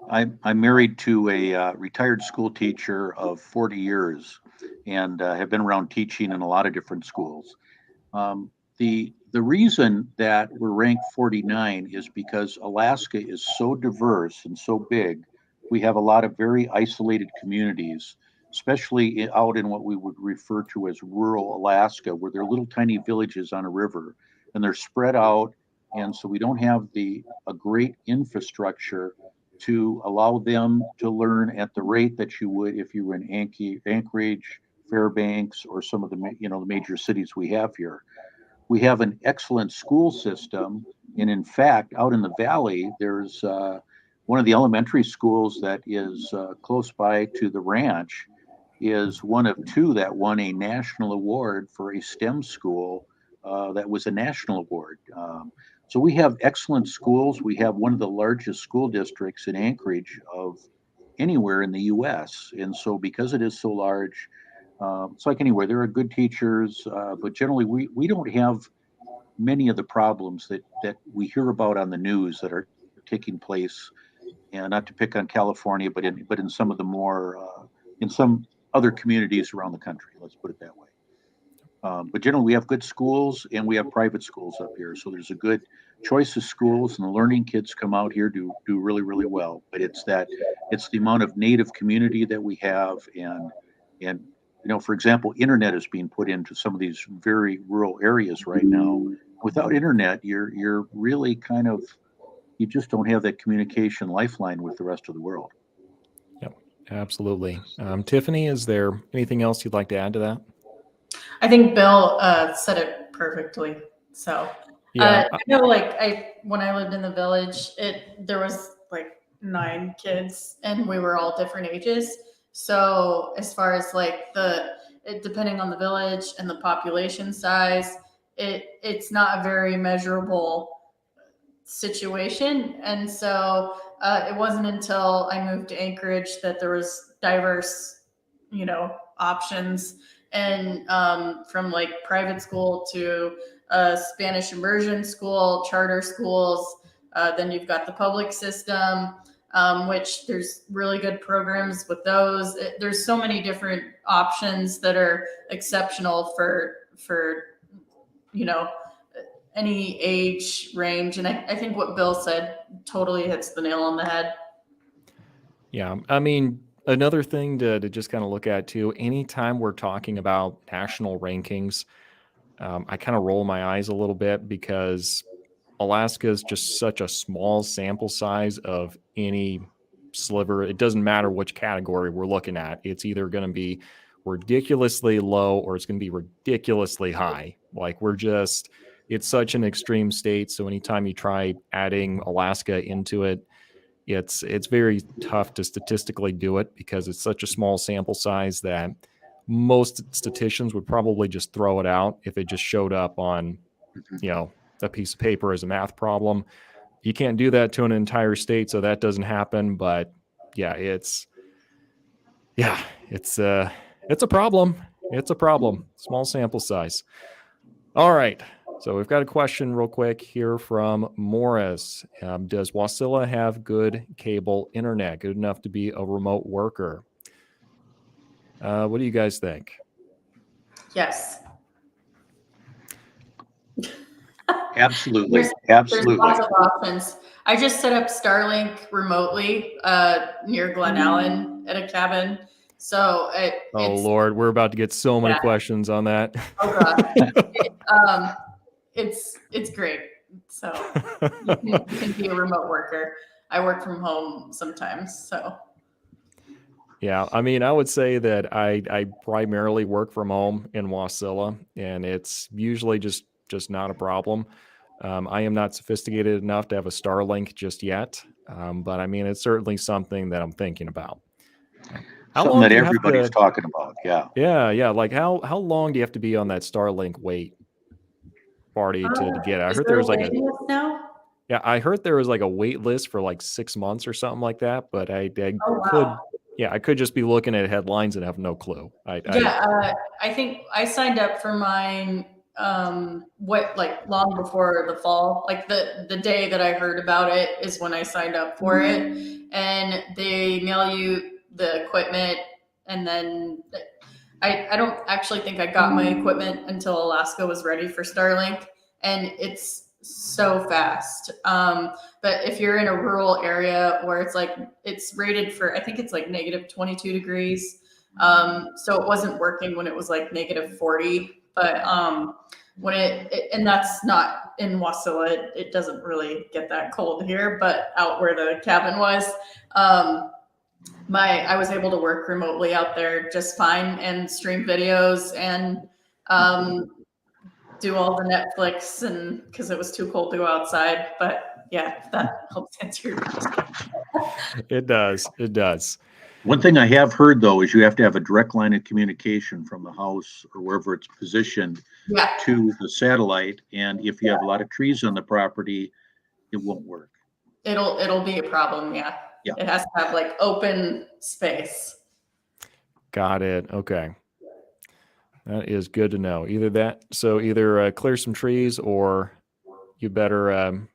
I'm married to a retired school teacher of 40 years and have been around teaching in a lot of different schools. The reason that we're ranked 49 is because Alaska is so diverse and so big. We have a lot of very isolated communities, especially out in what we would refer to as rural Alaska, where they're little tiny villages on a river, and they're spread out. And so we don't have a great infrastructure to allow them to learn at the rate that you would if you were in Anchorage, Fairbanks, or some of the major cities we have here. We have an excellent school system, and in fact, out in the valley, there's one of the elementary schools that is close by to the ranch is one of 2 that won a national award for a STEM school that was a national award. So we have excellent schools. We have one of the largest school districts in Anchorage of anywhere in the U.S. And so because it is so large, it's like anywhere, there are good teachers, but generally we don't have many of the problems that we hear about on the news that are taking place, and not to pick on California, but in some of the more, in some other communities around the country, let's put it that way. But generally, we have good schools and we have private schools up here. So there's a good choice of schools, and the learning kids come out here do really, really well. But it's the amount of native community that we have, and for example, internet is being put into some of these very rural areas right now. Without internet, you're really you just don't have that communication lifeline with the rest of the world. Yep, absolutely. Tiffany, is there anything else you'd like to add to that? I think Bill said it perfectly. So Yeah, I know, when I lived in the village, there was like 9 kids, and we were all different ages. So as far as depending on the village and the population size, it's not a very measurable situation. And so it wasn't until I moved to Anchorage that there was diverse, options, and from private school to Spanish immersion school, charter schools. Then you've got the public system, which there's really good programs with those. There's so many different options that are exceptional for any age range. And I think what Bill said totally hits the nail on the head. Yeah. I mean, another thing to just kind of look at too, anytime we're talking about national rankings, I kind of roll my eyes a little bit because Alaska is just such a small sample size of any sliver. It doesn't matter which category we're looking at. It's either going to be ridiculously low or it's going to be ridiculously high. Like it's such an extreme state. So anytime you try adding Alaska into it, it's very tough to statistically do it because it's such a small sample size that most statisticians would probably just throw it out if it just showed up on, a piece of paper as a math problem. You can't do that to an entire state, so that doesn't happen. But yeah, it's a problem. It's a problem. Small sample size. All right. So we've got a question real quick here from Morris. Does Wasilla have good cable internet, good enough to be a remote worker? What do you guys think? Yes. Absolutely. There's lots of options. I just set up Starlink remotely near Glen Allen at a cabin. So Lord, we're about to get so many questions on that. Oh God. It's great. So you can be a remote worker. I work from home sometimes. So yeah, I mean, I would say that I primarily work from home in Wasilla, and it's usually just not a problem. I am not sophisticated enough to have a Starlink just yet, but I mean, it's certainly something that I'm thinking about. Something that everybody's talking about. Yeah. Like how long do you have to be on that Starlink wait party to get it? I heard there was like I heard there was like a wait list for like 6 months or something like that, but I could just be looking at headlines and have no clue. I think I signed up for mine long before the fall. Like the day that I heard about it is when I signed up for it, and they mail you the equipment, and then I don't actually think I got my equipment until Alaska was ready for Starlink, and it's so fast. But if you're in a rural area where it's rated for, I think it's like negative 22 degrees. So it wasn't working when it was like negative 40, but when and that's not in Wasilla, it doesn't really get that cold here, but out where the cabin was, I was able to work remotely out there just fine and stream videos and do all the Netflix, and because it was too cold to go outside. But yeah, that helps answer your question. It does. One thing I have heard though is you have to have a direct line of communication from the house or wherever it's positioned to the satellite, and if you have a lot of trees on the property, it won't work. It'll be a problem. Yeah. It has to have like open space. Got it. Okay. That is good to know. Either clear some trees, or you better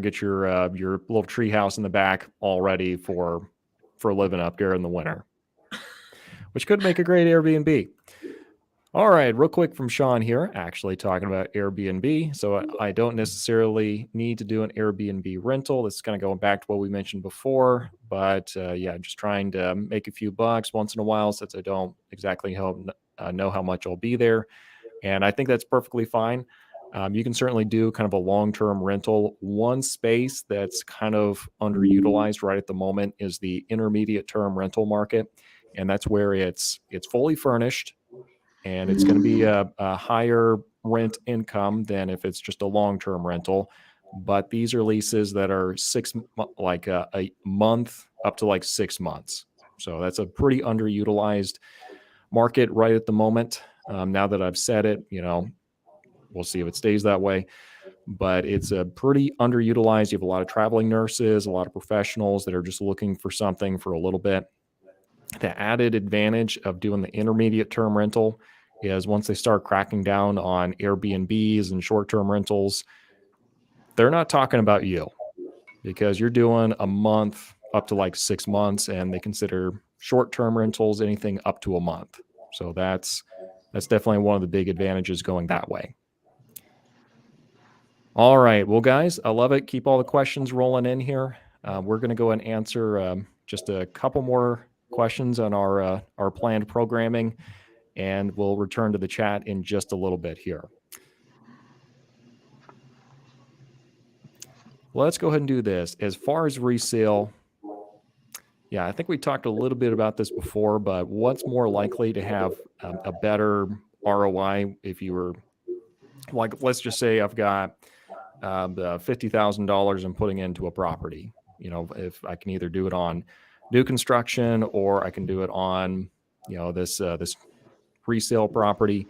get your little tree house in the back all ready for living up there in the winter, which could make a great Airbnb. All right, real quick from Sean here, actually talking about Airbnb. So I don't necessarily need to do an Airbnb rental. This is kind of going back to what we mentioned before, but just trying to make a few bucks once in a while since I don't exactly know how much I'll be there. And I think that's perfectly fine. You can certainly do kind of a long-term rental. One space that's kind of underutilized right at the moment is the intermediate term rental market. And that's where it's fully furnished, and it's going to be a higher rent income than if it's just a long-term rental. But these are leases that are a month up to like 6 months. So that's a pretty underutilized market right at the moment. Now that I've said it, we'll see if it stays that way. But it's a pretty underutilized. You have a lot of traveling nurses, a lot of professionals that are just looking for something for a little bit. The added advantage of doing the intermediate term rental is once they start cracking down on Airbnbs and short-term rentals, they're not talking about you, because you're doing a month up to like 6 months, and they consider short-term rentals anything up to a month. So that's definitely one of the big advantages going that way. All right. Well, guys, I love it. Keep all the questions rolling in here. We're going to go and answer just a couple more questions on our planned programming, and we'll return to the chat in just a little bit here. Let's go ahead and do this. As far as resale, yeah, I think we talked a little bit about this before, but what's more likely to have a better ROI if you were, like, let's just say I've got the $50,000 I'm putting into a property. You know, if I can either do it on new construction or I can do it on, you know, this resale property,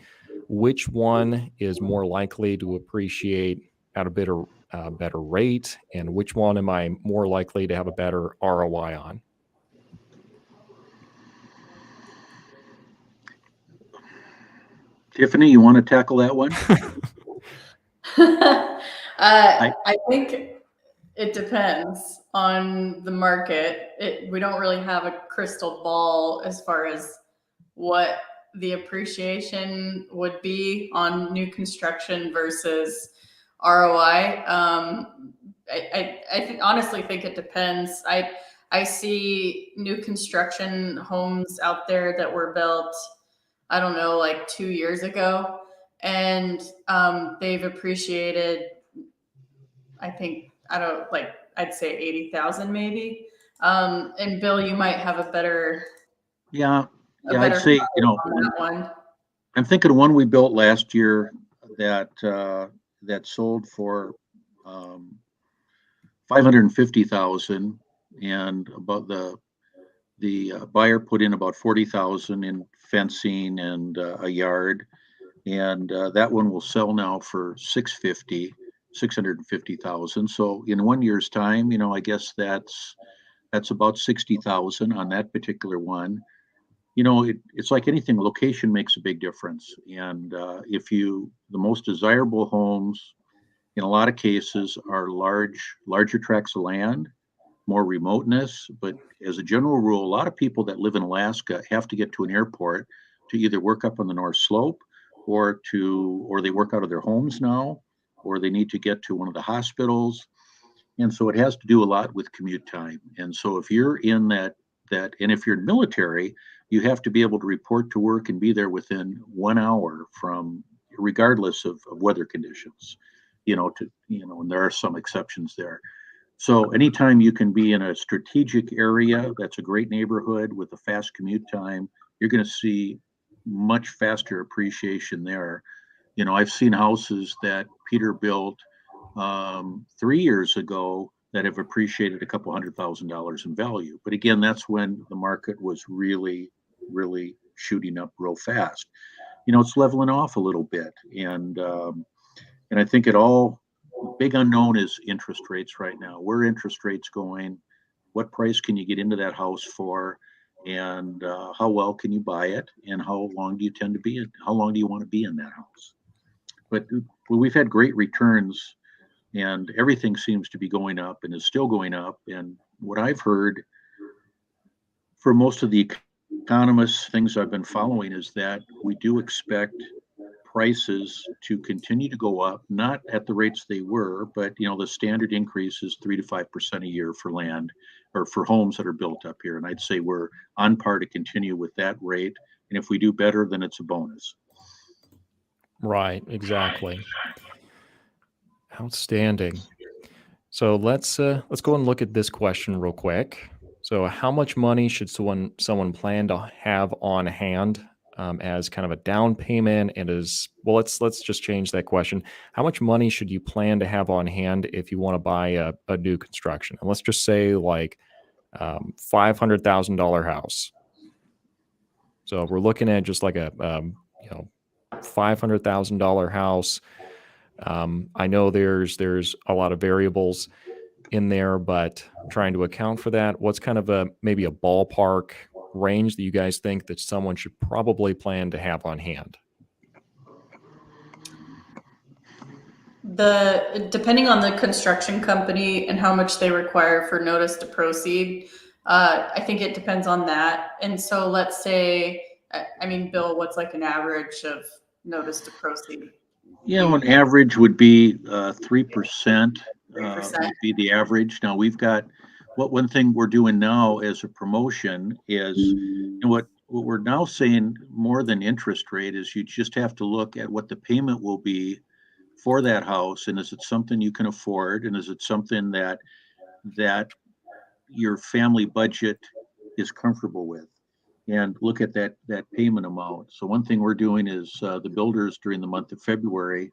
which one is more likely to appreciate at a better rate, and which one am I more likely to have a better ROI on? Tiffany, you want to tackle that one? I think it depends on the market. We don't really have a crystal ball as far as what the appreciation would be on new construction versus ROI. I honestly think it depends. I see new construction homes out there that were built, I don't know, like 2 years ago, and they've appreciated, I think, I'd say 80,000 maybe. And Bill, you might have a better I'd say, on that one. I'm thinking of one we built last year that sold for 550,000, and about the buyer put in about 40,000 in fencing and a yard, and that one will sell now for 650,000. So in 1 year's time, I guess that's about 60,000 on that particular one. It's like anything, location makes a big difference. And the most desirable homes in a lot of cases are larger tracts of land, more remoteness. But as a general rule, a lot of people that live in Alaska have to get to an airport to either work up on the North Slope or they work out of their homes now, or they need to get to one of the hospitals. And so it has to do a lot with commute time. And so if you're in that, and if you're in military, you have to be able to report to work and be there within 1 hour regardless of weather conditions, and there are some exceptions there. So anytime you can be in a strategic area, that's a great neighborhood with a fast commute time, you're going to see much faster appreciation there. I've seen houses that Peter built 3 years ago that have appreciated a couple $100,000 in value. But again, that's when the market was really, really shooting up real fast. It's leveling off a little bit, and I think big unknown is interest rates right now. Where are interest rates going? What price can you get into that house for? And how well can you buy it? And how long do you tend to be in? How long do you want to be in that house? But we've had great returns, and everything seems to be going up and is still going up. And what I've heard for most of the economists, things I've been following, is that we do expect prices to continue to go up, not at the rates they were, but the standard increase is 3 to 5% a year for land or for homes that are built up here. And I'd say we're on par to continue with that rate. And if we do better, then it's a bonus. Right, exactly. Outstanding. So let's go and look at this question real quick. So how much money should someone plan to have on hand as kind of a down payment? And let's just change that question. How much money should you plan to have on hand if you want to buy a new construction? And let's just say like $500,000 house. So we're looking at just like a $500,000 house. I know there's a lot of variables in there, but trying to account for that, what's kind of maybe a ballpark range that you guys think that someone should probably plan to have on hand? Depending on the construction company and how much they require for notice to proceed, I think it depends on that. And so let's say, Bill, what's like an average of notice to proceed? An average would be 3%, 3%. would be the average. Now we've got one thing we're doing now as a promotion is, what we're now saying more than interest rate is you just have to look at what the payment will be for that house, and is it something you can afford, and is it something that your family budget is comfortable with, and look at that payment amount. So one thing we're doing is the builders during the month of February,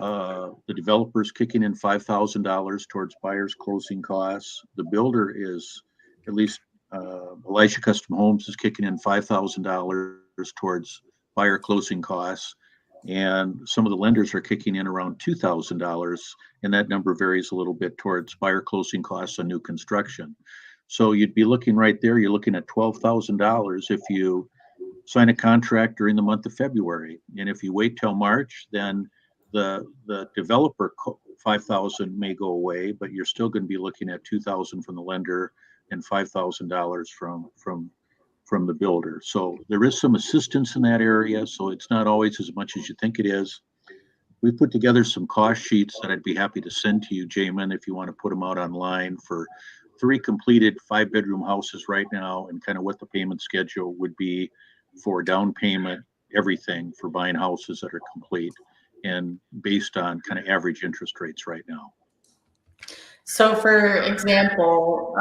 the developer's kicking in $5,000 towards buyer's closing costs. The builder is, at least Elisha Custom Homes is kicking in $5,000 towards buyer closing costs. And some of the lenders are kicking in around $2,000, and that number varies a little bit towards buyer closing costs on new construction. So you'd be looking right there, you're looking at $12,000 if you sign a contract during the month of February. And if you wait till March, then the developer 5,000 may go away, but you're still going to be looking at 2,000 from the lender and $5,000 from the builder. So there is some assistance in that area. So it's not always as much as you think it is. We put together some cost sheets that I'd be happy to send to you, Jamin, if you want to put them out online for 3 completed 5-bedroom houses right now, and kind of what the payment schedule would be for down payment, everything for buying houses that are complete, and based on kind of average interest rates right now. So for example,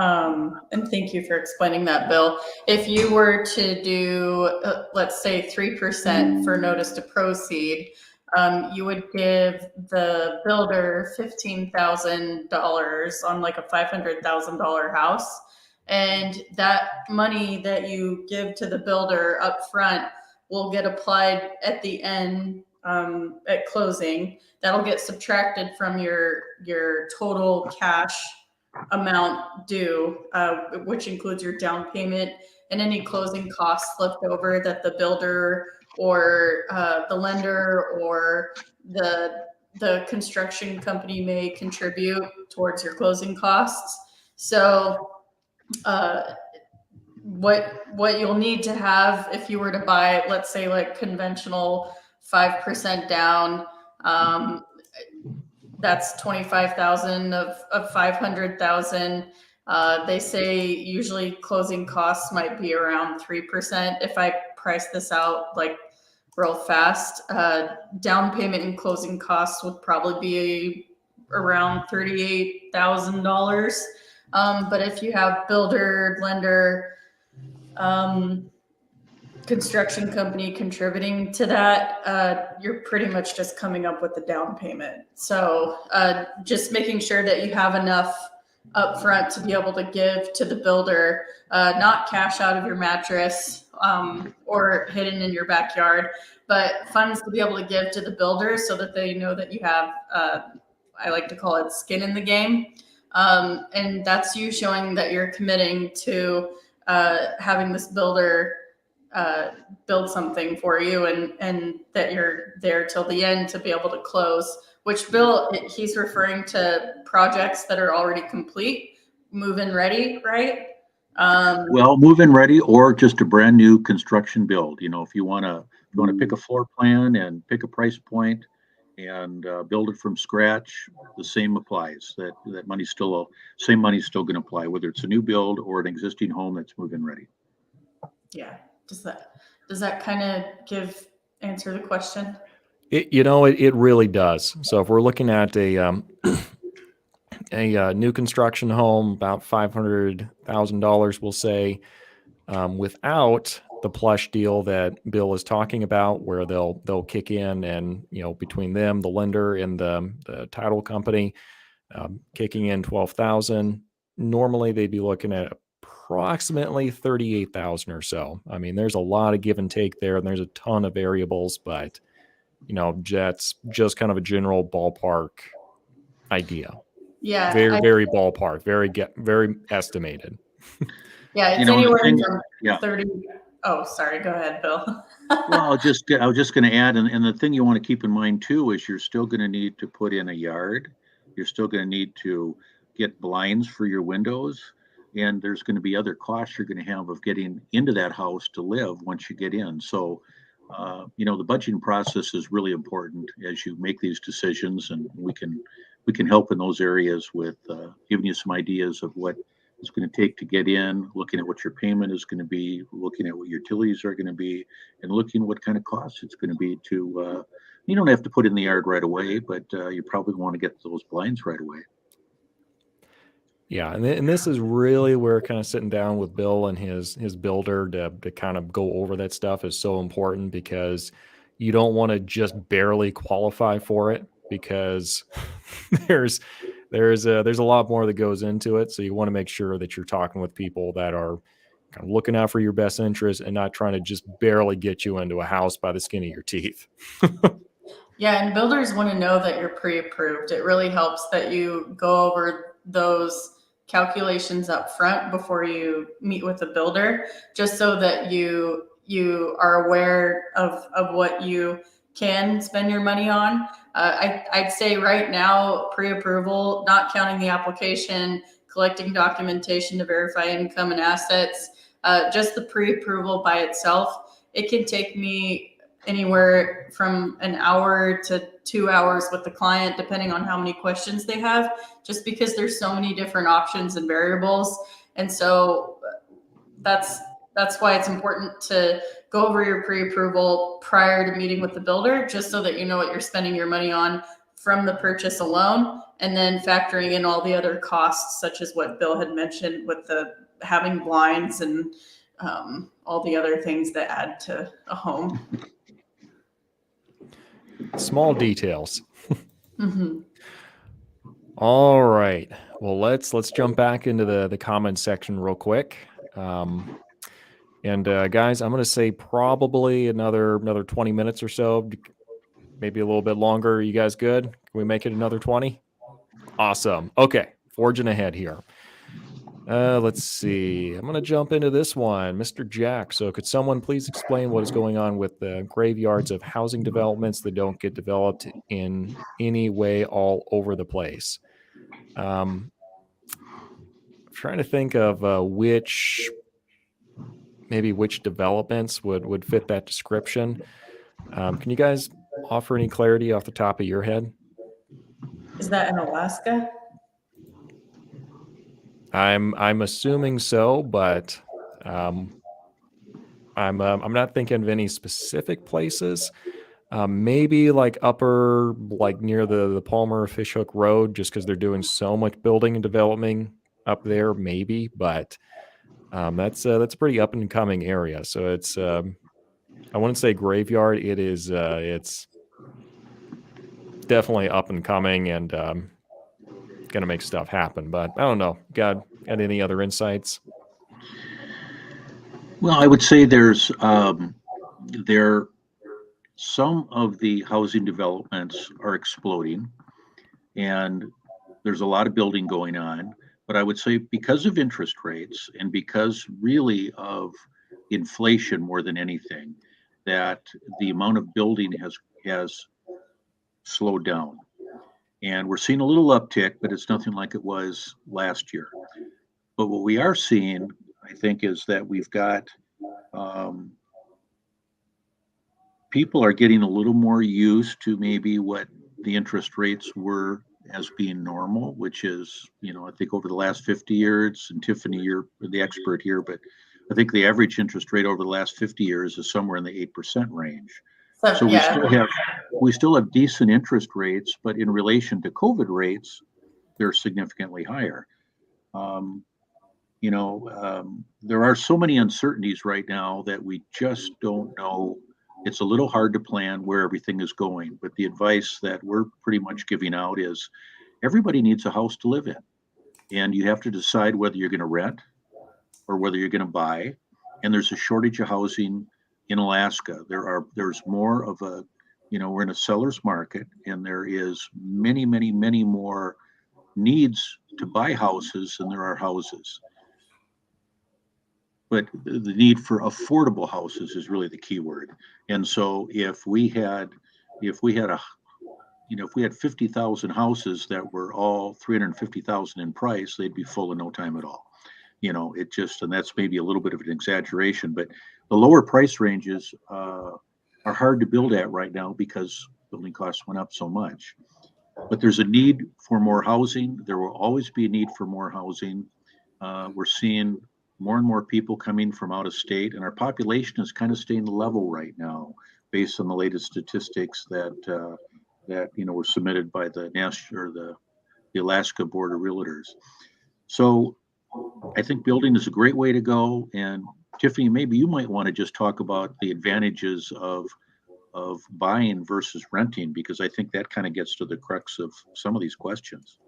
and thank you for explaining that, Bill, if you were to do, let's say 3% for notice to proceed, you would give the builder $15,000 on like a $500,000 house. And that money that you give to the builder up front will get applied at the end, at closing. That'll get subtracted from your total cash amount due, which includes your down payment and any closing costs left over that the builder or the lender or the construction company may contribute towards your closing costs. So what you'll need to have if you were to buy, let's say, like conventional 5% down, that's 25,000 of 500,000. They say usually closing costs might be around 3%. If I price this out like real fast, down payment and closing costs would probably be around $38,000. But if you have builder, lender, construction company contributing to that, you're pretty much just coming up with the down payment. So just making sure that you have enough upfront to be able to give to the builder, not cash out of your mattress or hidden in your backyard, but funds to be able to give to the builder so that they know that you have, I like to call it skin in the game. And that's you showing that you're committing to having this builder build something for you, and that you're there till the end to be able to close, which Bill, he's referring to projects that are already complete, move-in ready, right? Well, move-in ready or just a brand new construction build. If you want to pick a floor plan and pick a price point and build it from scratch, the same applies. That same money's still going to apply, whether it's a new build or an existing home that's move-in ready. Yeah. Does that kind of answer the question? It really does. So if we're looking at a new construction home, about $500,000, we'll say, without the plush deal that Bill is talking about, where they'll kick in, and between them, the lender and the title company, kicking in $12,000. Normally, they'd be looking at approximately $38,000 or so. I mean, there's a lot of give and take there, and there's a ton of variables, but that's just kind of a general ballpark idea. Yeah, very ballpark, very estimated. Yeah, it's anywhere from 30. Oh, sorry. Go ahead, Bill. Well, I was just going to add, and the thing you want to keep in mind too is you're still going to need to put in a yard. You're still going to need to get blinds for your windows, and there's going to be other costs you're going to have of getting into that house to live once you get in. So The budgeting process is really important as you make these decisions, and we can help in those areas with giving you some ideas of what it's going to take to get in, looking at what your payment is going to be, looking at what utilities are going to be, and looking what kind of costs it's going to be to. You don't have to put in the yard right away, but you probably want to get those blinds right away. Yeah, and this is really where kind of sitting down with Bill and his builder to kind of go over that stuff is so important, because you don't want to just barely qualify for it, because there's there's a lot more that goes into it. So you want to make sure that you're talking with people that are kind of looking out for your best interest and not trying to just barely get you into a house by the skin of your teeth. Yeah, and builders want to know that you're pre-approved. It really helps that you go over those calculations up front before you meet with the builder, just so that you are aware of what you can spend your money on. I'd say right now, pre-approval, not counting the application, collecting documentation to verify income and assets, just the pre-approval by itself, it can take me anywhere from an hour to 2 hours with the client, depending on how many questions they have, just because there's so many different options and variables. And so that's why it's important to go over your pre-approval prior to meeting with the builder, just so that you know what you're spending your money on from the purchase alone, and then factoring in all the other costs, such as what Bill had mentioned with the having blinds and all the other things that add to a home. Small details. Mm-hmm. All right. Well, let's jump back into the comments section real quick. And guys, I'm going to say probably another 20 minutes or so, maybe a little bit longer. You guys good? Can we make it another 20? Awesome. Okay, forging ahead here. Let's see. I'm going to jump into this one, Mr. Jack. So could someone please explain what is going on with the graveyards of housing developments that don't get developed in any way all over the place? I'm trying to think of which developments would fit that description. Can you guys offer any clarity off the top of your head? Is that in Alaska? I'm assuming so, but I'm not thinking of any specific places. Maybe like upper, like near the Palmer Fishhook Road, just because they're doing so much building and developing up there. Maybe, but that's a pretty up and coming area. So it's I wouldn't say graveyard. It is it's definitely up and coming and gonna make stuff happen. But I don't know. Got any other insights? Well, I would say there's some of the housing developments are exploding, and there's a lot of building going on. But I would say because of interest rates and because really of inflation more than anything, that the amount of building has slowed down. And we're seeing a little uptick, but it's nothing like it was last year. But what we are seeing, I think, is that we've got people are getting a little more used to maybe what the interest rates were as being normal, which is, I think over the last 50 years, and Tiffany, you're the expert here, but I think the average interest rate over the last 50 years is somewhere in the 8% range. So we still have decent interest rates, but in relation to COVID rates, they're significantly higher. There are so many uncertainties right now that we just don't know. It's a little hard to plan where everything is going, but the advice that we're pretty much giving out is everybody needs a house to live in, and you have to decide whether you're going to rent or whether you're going to buy. And there's a shortage of housing in Alaska. There's more of a, we're in a seller's market, and there is many, many, many more needs to buy houses than there are houses. But the need for affordable houses is really the key word. And so if we had 50,000 houses that were all 350,000 in price, they'd be full in no time at all. And that's maybe a little bit of an exaggeration, but the lower price ranges are are hard to build at right now because building costs went up so much. But there's a need for more housing. There will always be a need for more housing. We're seeing more and more people coming from out of state, and our population is kind of staying level right now, based on the latest statistics that were submitted by the national or the Alaska Board of Realtors. So I think building is a great way to go. And Tiffany, maybe you might want to just talk about the advantages of buying versus renting, because I think that kind of gets to the crux of some of these questions.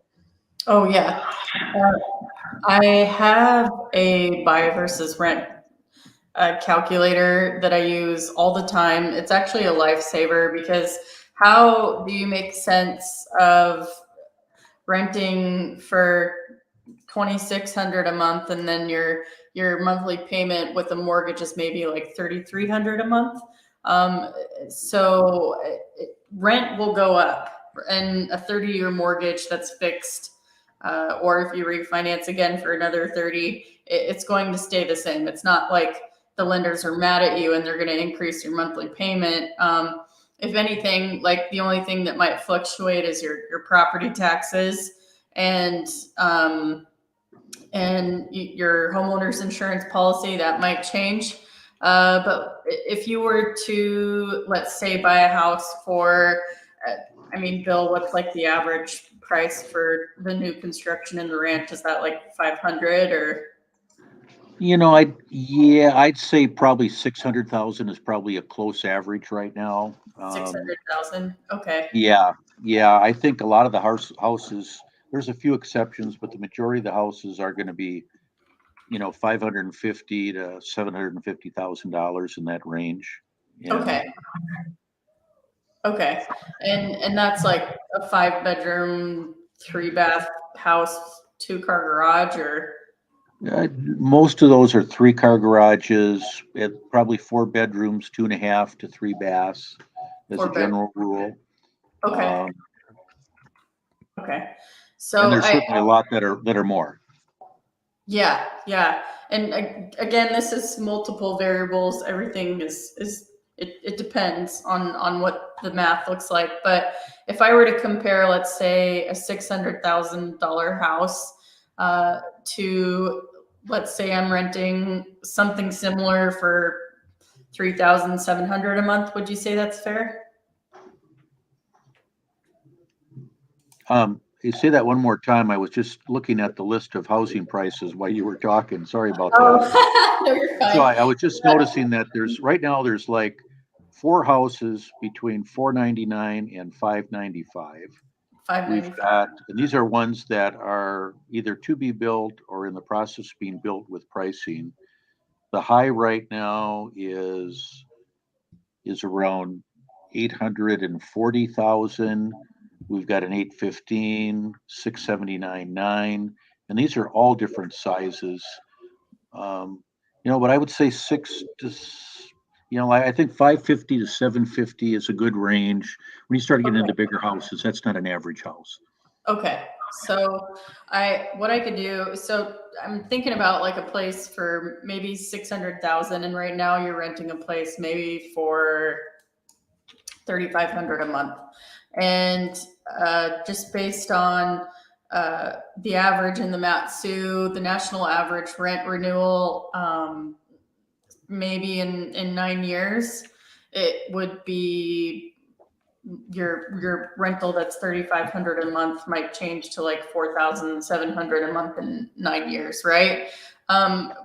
Oh yeah. I have a buy versus rent calculator that I use all the time. It's actually a lifesaver, because how do you make sense of renting for $2,600 a month, and then your monthly payment with a mortgage is maybe like $3,300 a month? So rent will go up, and a 30-year mortgage that's fixed, or if you refinance again for another 30, it's going to stay the same. It's not like the lenders are mad at you and they're going to increase your monthly payment. If anything, like the only thing that might fluctuate is your property taxes and your homeowner's insurance policy. That might change. But if you were to, let's say, buy a house for, Bill, what's like the average price for the new construction in the ranch? Is that like 500 or? I'd say probably 600,000 is probably a close average right now. 600,000. Okay. Yeah. I think a lot of the houses, there's a few exceptions, but the majority of the houses are going to be, $550,000 to $750,000 in that range. Yeah. Okay. And that's like a 5-bedroom, 3-bath house, 2-car garage, or? Most of those are 3-car garages, probably 4 bedrooms, 2.5 to 3 baths as a general rule. Okay. Okay. So and there's certainly a lot that are more. Yeah. And again, this is multiple variables. Everything it depends on what the math looks like. But if I were to compare, let's say, a $600,000 house to, let's say, I'm renting something similar for $3,700 a month, would you say that's fair? You say that one more time. I was just looking at the list of housing prices while you were talking. Sorry about that. No, you're fine. So I was just noticing that there's like 4 houses between $499 and $595. We've got, and these are ones that are either to be built or in the process of being built with pricing. The high right now is around 840,000. We've got an 815, 679.9, and these are all different sizes. But I would say I think 550 to 750 is a good range. When you start getting into bigger houses, that's not an average house. Okay. So what I could do, so I'm thinking about like a place for maybe 600,000, and right now you're renting a place maybe for 3,500 a month. And just based on the average in the Matsu, the national average rent renewal, maybe in 9 years, it would be your rental that's 3,500 a month might change to like 4,700 a month in 9 years, right?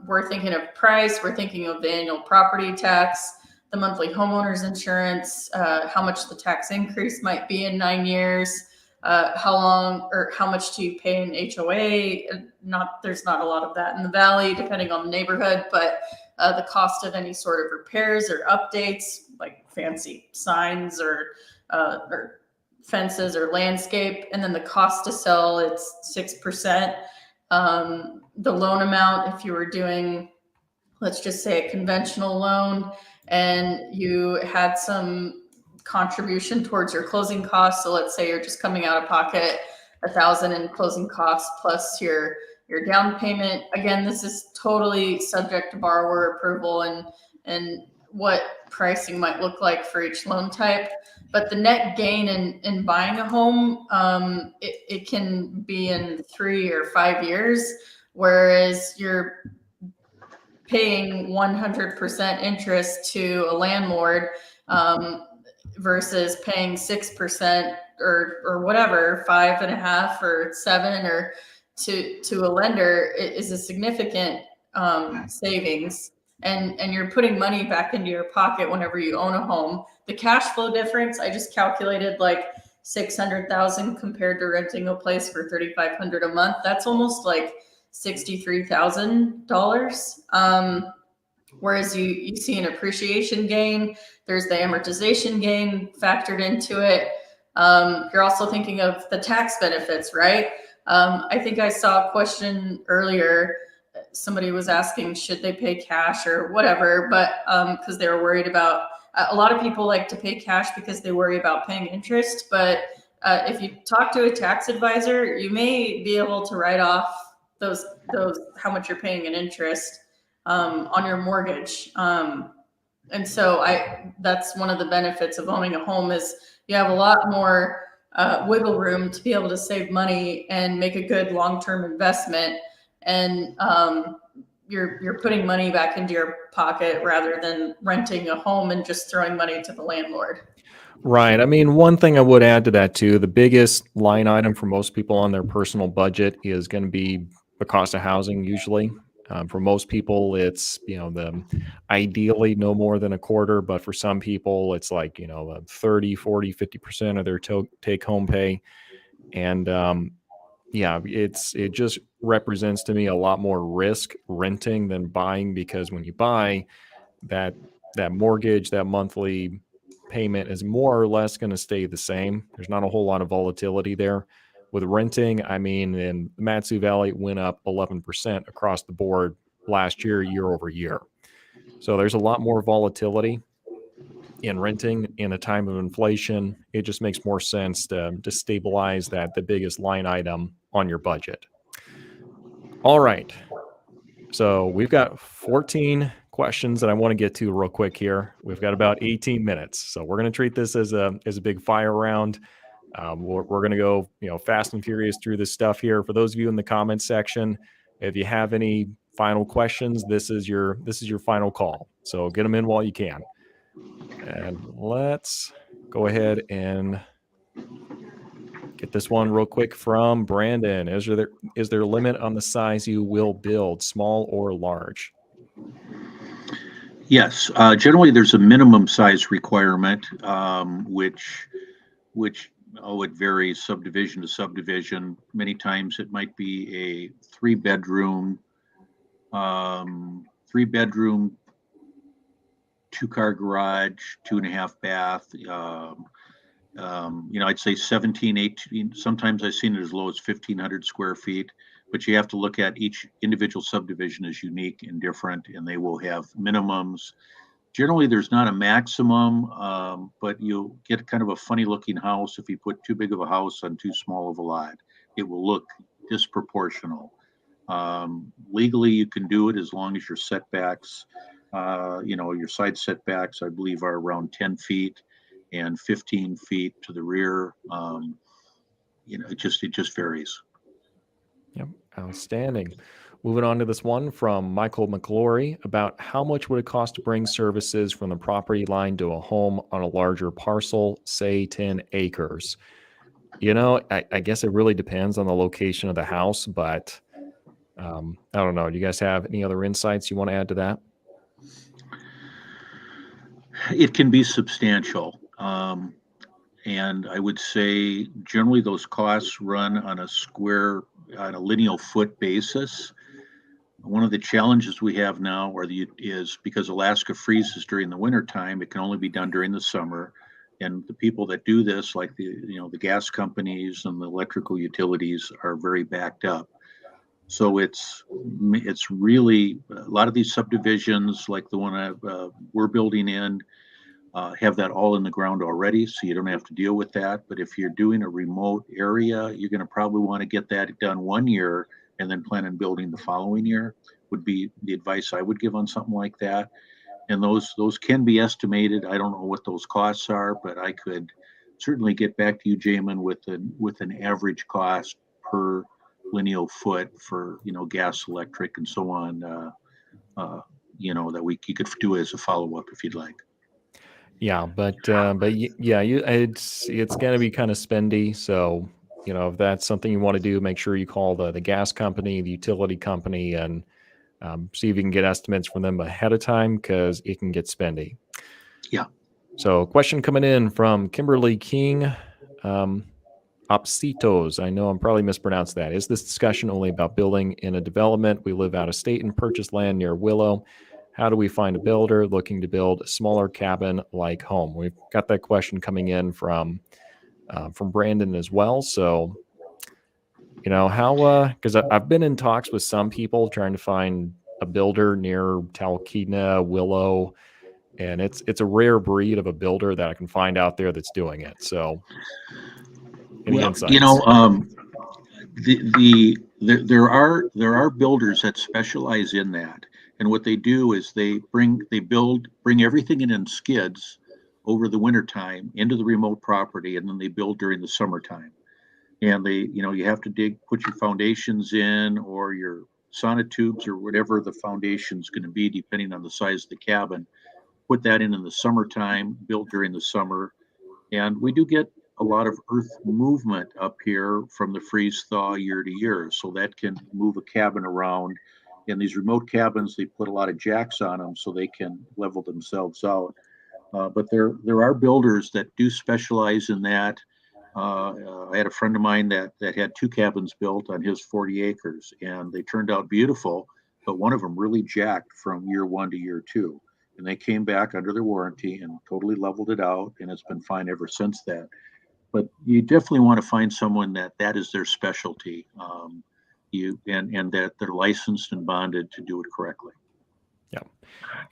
We're thinking of price, we're thinking of the annual property tax, the monthly homeowner's insurance, how much the tax increase might be in 9 years, how long or how much do you pay in HOA? There's not a lot of that in the valley, depending on the neighborhood, but the cost of any sort of repairs or updates, like fancy signs or fences or landscape, and then the cost to sell, it's 6%. The loan amount, if you were doing, let's just say, a conventional loan, and you had some contribution towards your closing costs. So let's say you're just coming out of pocket $1,000 in closing costs plus your down payment. Again, this is totally subject to borrower approval, and what pricing might look like for each loan type. But the net gain in buying a home, it can be in 3 or 5 years, whereas you're paying 100% interest to a landlord versus paying 6% or whatever, 5.5 or 7 or to a lender is a significant savings. And you're putting money back into your pocket whenever you own a home. The cash flow difference, I just calculated like 600,000 compared to renting a place for 3,500 a month. That's almost like $63,000. Whereas you see an appreciation gain, there's the amortization gain factored into it. You're also thinking of the tax benefits, right? I think I saw a question earlier. Somebody was asking, should they pay cash or whatever, but because they were worried about, a lot of people like to pay cash because they worry about paying interest. But if you talk to a tax advisor, you may be able to write off those how much you're paying in interest on your mortgage. And so that's one of the benefits of owning a home is you have a lot more wiggle room to be able to save money and make a good long-term investment. And you're putting money back into your pocket rather than renting a home and just throwing money to the landlord. Right. I mean, one thing I would add to that too, the biggest line item for most people on their personal budget is going to be the cost of housing usually. For most people, it's, ideally no more than a quarter, but for some people, it's like, 30, 40, 50% of their take home pay. And yeah, it just represents to me a lot more risk renting than buying, because when you buy, that mortgage, that monthly payment is more or less going to stay the same. There's not a whole lot of volatility there. With renting, I mean, in the Matsu Valley, it went up 11% across the board last year, year over year. So there's a lot more volatility in renting in a time of inflation. It just makes more sense to stabilize the biggest line item on your budget. All right. So we've got 14 questions that I want to get to real quick here. We've got about 18 minutes. So we're going to treat this as a big fire round. We're going to go, fast and furious through this stuff here. For those of you in the comments section, if you have any final questions, this is your final call. So get them in while you can. And let's go ahead and get this one real quick from Brandon. Is there a limit on the size you will build, small or large? Yes, generally there's a minimum size requirement, which it varies subdivision to subdivision. Many times it might be a three-bedroom, 2-car garage, 2.5 bath. I'd say 17, 18. Sometimes I've seen it as low as 1,500 square feet. But you have to look at each individual subdivision is unique and different, and they will have minimums. Generally, there's not a maximum, but you'll get kind of a funny looking house if you put too big of a house on too small of a lot. It will look disproportional. Legally, you can do it as long as your setbacks, your side setbacks, I believe, are around 10 feet and 15 feet to the rear. It just varies. Yep. Outstanding. Moving on to this one from Michael McClory about how much would it cost to bring services from the property line to a home on a larger parcel, say 10 acres. I guess it really depends on the location of the house, but I don't know. Do you guys have any other insights you want to add to that? It can be substantial. And I would say generally those costs run on a lineal foot basis. One of the challenges we have now is because Alaska freezes during the winter time, it can only be done during the summer. And the people that do this, like the gas companies and the electrical utilities, are very backed up. So it's really a lot of these subdivisions, like the one we're building in, have that all in the ground already, so you don't have to deal with that. But if you're doing a remote area, you're going to probably want to get that done 1 year and then plan on building the following year, would be the advice I would give on something like that. and those can be estimated. I don't know what those costs are, but I could certainly get back to you, Jamin, with an average cost per lineal foot for gas, electric, and so on. That you could do as a follow up if you'd like. Yeah, yeah, it's gonna be kind of spendy. So if that's something you want to do, make sure you call the gas company, the utility company, and see if you can get estimates from them ahead of time because it can get spendy. Yeah. So, question coming in from Kimberly King. Opsitos. I know I'm probably mispronounced that. Is this discussion only about building in a development? We live out of state and purchase land near Willow. How do we find a builder looking to build a smaller cabin-like home? We've got that question coming in from Brandon as well. So, how? Because I've been in talks with some people trying to find a builder near Talkeetna, Willow, and it's a rare breed of a builder that I can find out there that's doing it. So, any insights? There are builders that specialize in that, and what they do is they bring everything in skids over the winter time into the remote property, and then they build during the summertime. And you have to put your foundations in, or your sonotubes, or whatever the foundation's going to be, depending on the size of the cabin. Put that in the summertime, built during the summer, and we do get a lot of earth movement up here from the freeze thaw year to year, so that can move a cabin around. In these remote cabins, they put a lot of jacks on them so they can level themselves out. But there are builders that do specialize in that. I had a friend of mine that had 2 cabins built on his 40 acres, and they turned out beautiful, but one of them really jacked from year 1 to year 2. And they came back under their warranty and totally leveled it out, and it's been fine ever since that. But you definitely want to find someone that is their specialty, and that they're licensed and bonded to do it correctly. Yeah.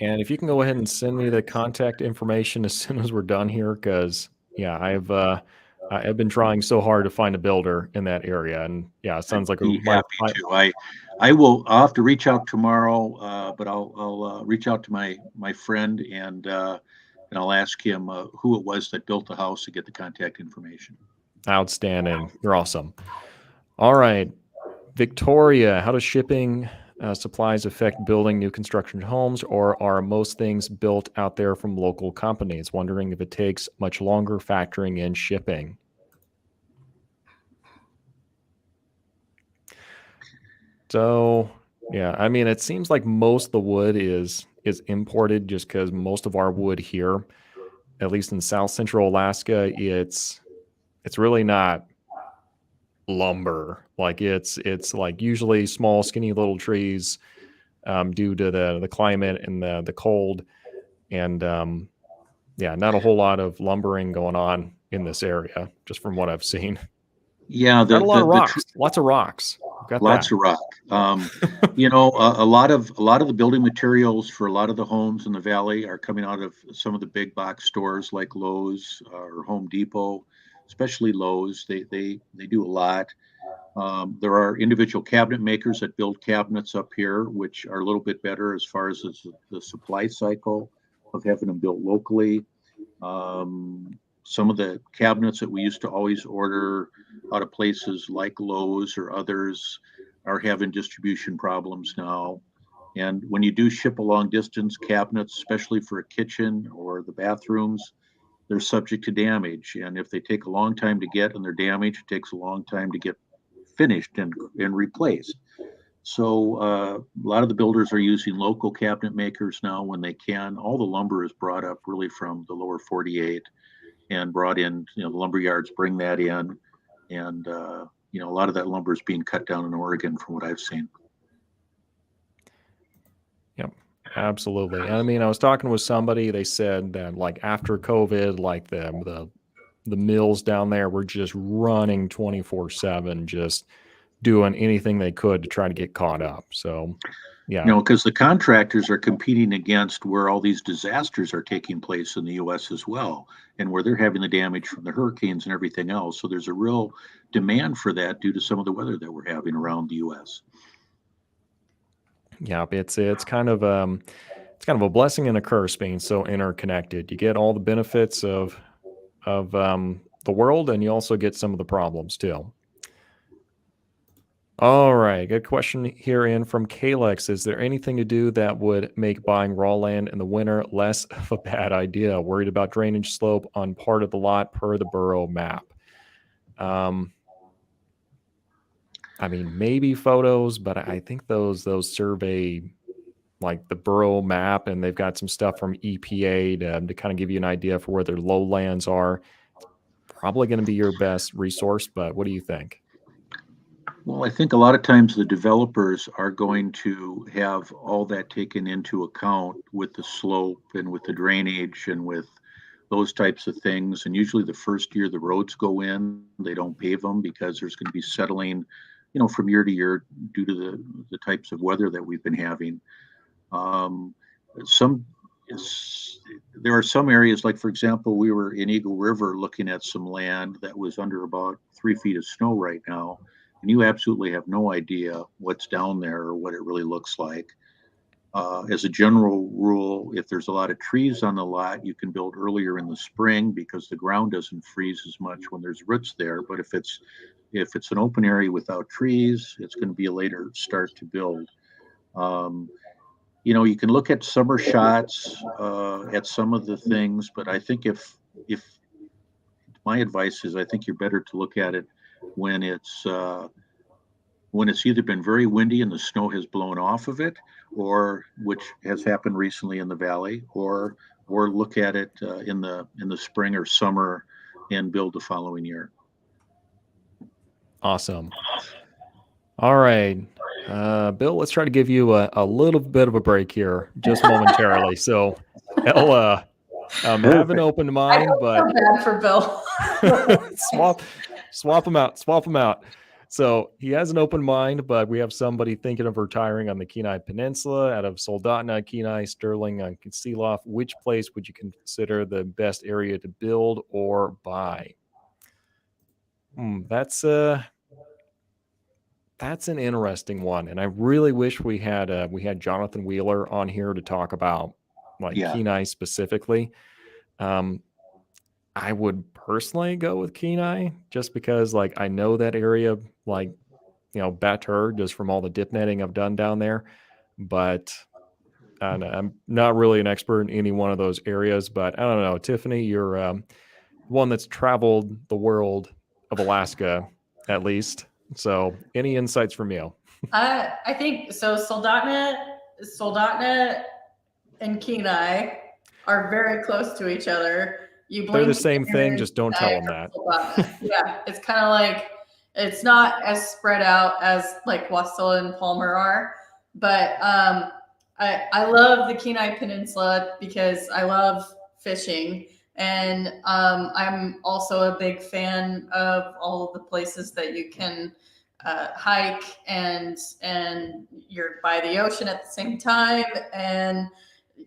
And if you can go ahead and send me the contact information as soon as we're done here, because I've been trying so hard to find a builder in that area, and yeah, it sounds like I'd be happy to. I'll have to reach out tomorrow, but I'll reach out to my friend and I'll ask him who it was that built the house to get the contact information. Outstanding. You're awesome. All right, Victoria, how does shipping supplies affect building new construction homes, or are most things built out there from local companies? Wondering if it takes much longer factoring in shipping. So, yeah, I mean, it seems like most of the wood is imported just because most of our wood here, at least in South Central Alaska, it's really not lumber. Like it's like usually small, skinny little trees due to the climate and the cold, and not a whole lot of lumbering going on in this area, just from what I've seen. Yeah, got a lot of rocks, lots of rocks. Lots of rock. A lot of the building materials for a lot of the homes in the valley are coming out of some of the big box stores like Lowe's or Home Depot, especially Lowe's. They do a lot. There are individual cabinet makers that build cabinets up here, which are a little bit better as far as the supply cycle of having them built locally. Some of the cabinets that we used to always order out of places like Lowe's or others are having distribution problems now. And when you do ship a long distance, cabinets, especially for a kitchen or the bathrooms, they're subject to damage. And if they take a long time to get and they're damaged, it takes a long time to get finished and replaced. So a lot of the builders are using local cabinet makers now when they can. All the lumber is brought up really from the lower 48 and brought in, the lumber yards bring that in. And, a lot of that lumber is being cut down in Oregon from what I've seen. Yep, absolutely. And I mean, I was talking with somebody, they said that like after COVID, like the mills down there were just running 24/7, just doing anything they could to try to get caught up. So, yeah. Because the contractors are competing against where all these disasters are taking place in the U.S. as well, and where they're having the damage from the hurricanes and everything else. So there's a real demand for that due to some of the weather that we're having around the U.S. Yeah, it's kind of it's kind of a blessing and a curse being so interconnected. You get all the benefits of the world, and you also get some of the problems too. All right, good question here in from Kalex. Is there anything to do that would make buying raw land in the winter less of a bad idea? Worried about drainage slope on part of the lot per the borough map. I mean, maybe photos, but I think those survey like the borough map, and they've got some stuff from EPA to kind of give you an idea for where their lowlands are. It's probably going to be your best resource, but what do you think? Well, I think a lot of times the developers are going to have all that taken into account with the slope and with the drainage and with those types of things. And usually the first year the roads go in, they don't pave them because there's going to be settling, from year to year due to the types of weather that we've been having. Um, some there are some areas, like for example, we were in Eagle River looking at some land that was under about 3 feet of snow right now, and you absolutely have no idea what's down there or what it really looks like. As a general rule, if there's a lot of trees on the lot, you can build earlier in the spring because the ground doesn't freeze as much when there's roots there. But if it's an open area without trees, it's going to be a later start to build. You can look at summer shots at some of the things, but I think if my advice is, I think you're better to look at it when it's either been very windy and the snow has blown off of it, or which has happened recently in the valley, or look at it in the spring or summer and build the following year. Awesome. All right. Bill, let's try to give you a little bit of a break here just momentarily. So Ella, have an open mind, but bad for Bill. swap them out. So he has an open mind, but we have somebody thinking of retiring on the Kenai Peninsula out of Soldotna, Kenai, Sterling, on Kasilof. Which place would you consider the best area to build or buy? That's an interesting one, and I really wish we had Jonathan Wheeler on here to talk about Kenai specifically. I would personally go with Kenai just because I know that area better just from all the dip netting I've done down there, but I'm not really an expert in any one of those areas. But I don't know, Tiffany, you're one that's traveled the world of Alaska at least. So any insights from you? I think so. Soldotna and Kenai are very close to each other. They're the same thing, just don't tell them that. Yeah, it's kind of like, it's not as spread out as like Wasilla and Palmer are, but I love the Kenai Peninsula because I love fishing, and I'm also a big fan of all of the places that you can hike, and you're by the ocean at the same time, and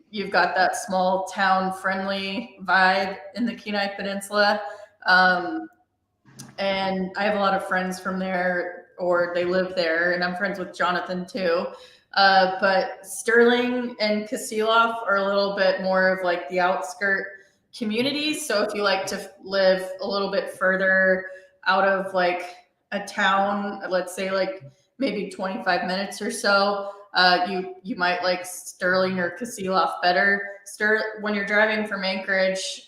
you've got that small town friendly vibe in the Kenai Peninsula. And I have a lot of friends from there, or they live there, and I'm friends with Jonathan too. But Sterling and Kasilof are a little bit more of like the outskirt communities. So if you like to live a little bit further out of like a town, let's say like maybe 25 minutes or so, you might like Sterling or Kasilof better. When you're driving from Anchorage,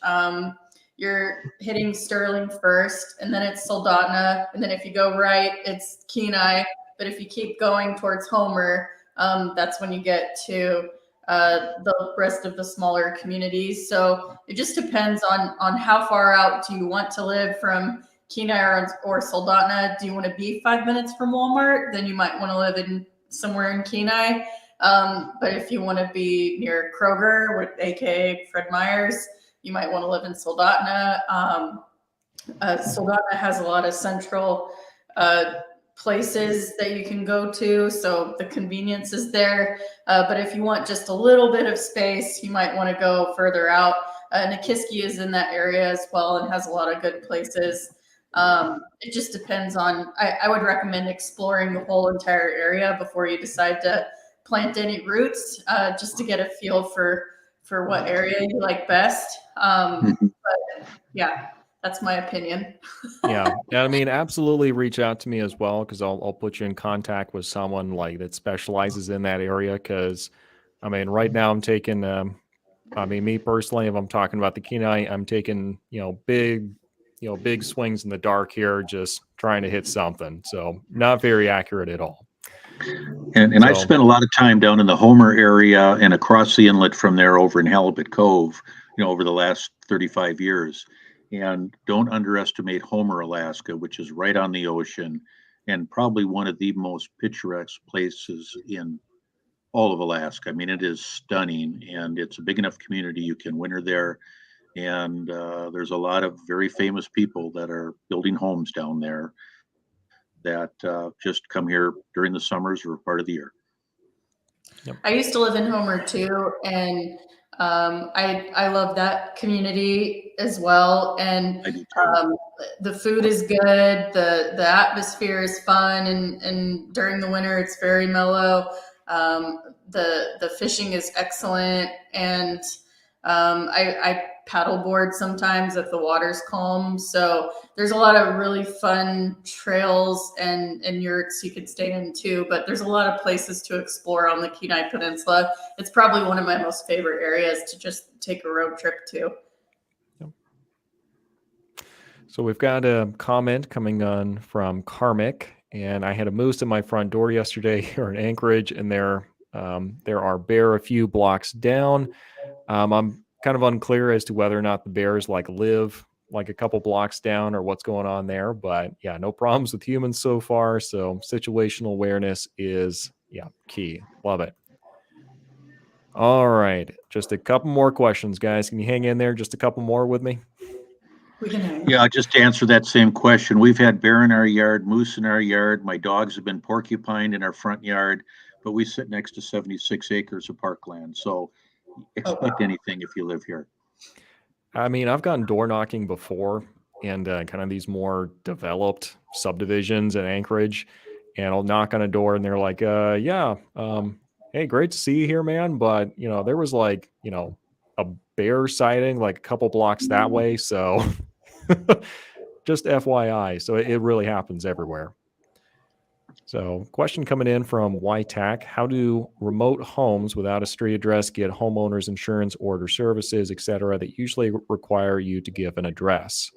you're hitting Sterling first, and then it's Soldotna, and then if you go right, it's Kenai. But if you keep going towards Homer, that's when you get to the rest of the smaller communities. So it just depends on how far out do you want to live from Kenai or Soldotna. Do you want to be 5 minutes from Walmart? Then you might want to live in somewhere in Kenai. But if you want to be near Kroger, aka Fred Meyer's, you might want to live in Soldotna. Soldotna has a lot of central places that you can go to, so the convenience is there. But if you want just a little bit of space, you might want to go further out. Nikiski is in that area as well and has a lot of good places. It just depends on, I would recommend exploring the whole entire area before you decide to plant any roots, just to get a feel for what area you like best. But yeah, that's my opinion. Yeah. I mean, absolutely reach out to me as well, because I'll put you in contact with someone like that specializes in that area. Because I mean, right now I'm taking I mean, me personally, if I'm talking about the Kenai, I'm taking, big swings in the dark here, just trying to hit something. So not very accurate at all. And I've So spent a lot of time down in the Homer area and across the inlet from there over in Halibut Cove, over the last 35 years. And don't underestimate Homer, Alaska, which is right on the ocean and probably one of the most picturesque places in all of Alaska. I mean, it is stunning, and it's a big enough community you can winter there. And there's a lot of very famous people that are building homes down there that just come here during the summers or part of the year. I used to live in Homer too, and I love that community as well. And I do too. the food is good, the atmosphere is fun, and during the winter it's very mellow. The fishing is excellent, and I paddleboard sometimes if the water's calm. So there's a lot of really fun trails and yurts you could stay in too. But there's a lot of places to explore on the Kenai Peninsula. It's probably one of my most favorite areas to just take a road trip to. So we've got a comment coming on from Karmic, and I had a moose at my front door yesterday here in Anchorage, and there are bear a few blocks down. I'm kind of unclear as to whether or not the bears live like a couple blocks down or what's going on there, but yeah, no problems with humans so far. So situational awareness is key. Love it. All right, just a couple more questions, guys. Can you hang in there? Just a couple more with me. We can hang. Yeah, just to answer that same question, we've had bear in our yard, moose in our yard. My dogs have been porcupined in our front yard, but we sit next to 76 acres of parkland. So expect anything if you live here. I mean, I've gone door knocking before, and kind of these more developed subdivisions in Anchorage, and I'll knock on a door and they're like, hey, great to see you here, man. But, there was a bear sighting like a couple blocks that way. So just FYI. So it really happens everywhere. So question coming in from YTAC: how do remote homes without a street address get homeowners insurance, order services, etc., that usually require you to give an address?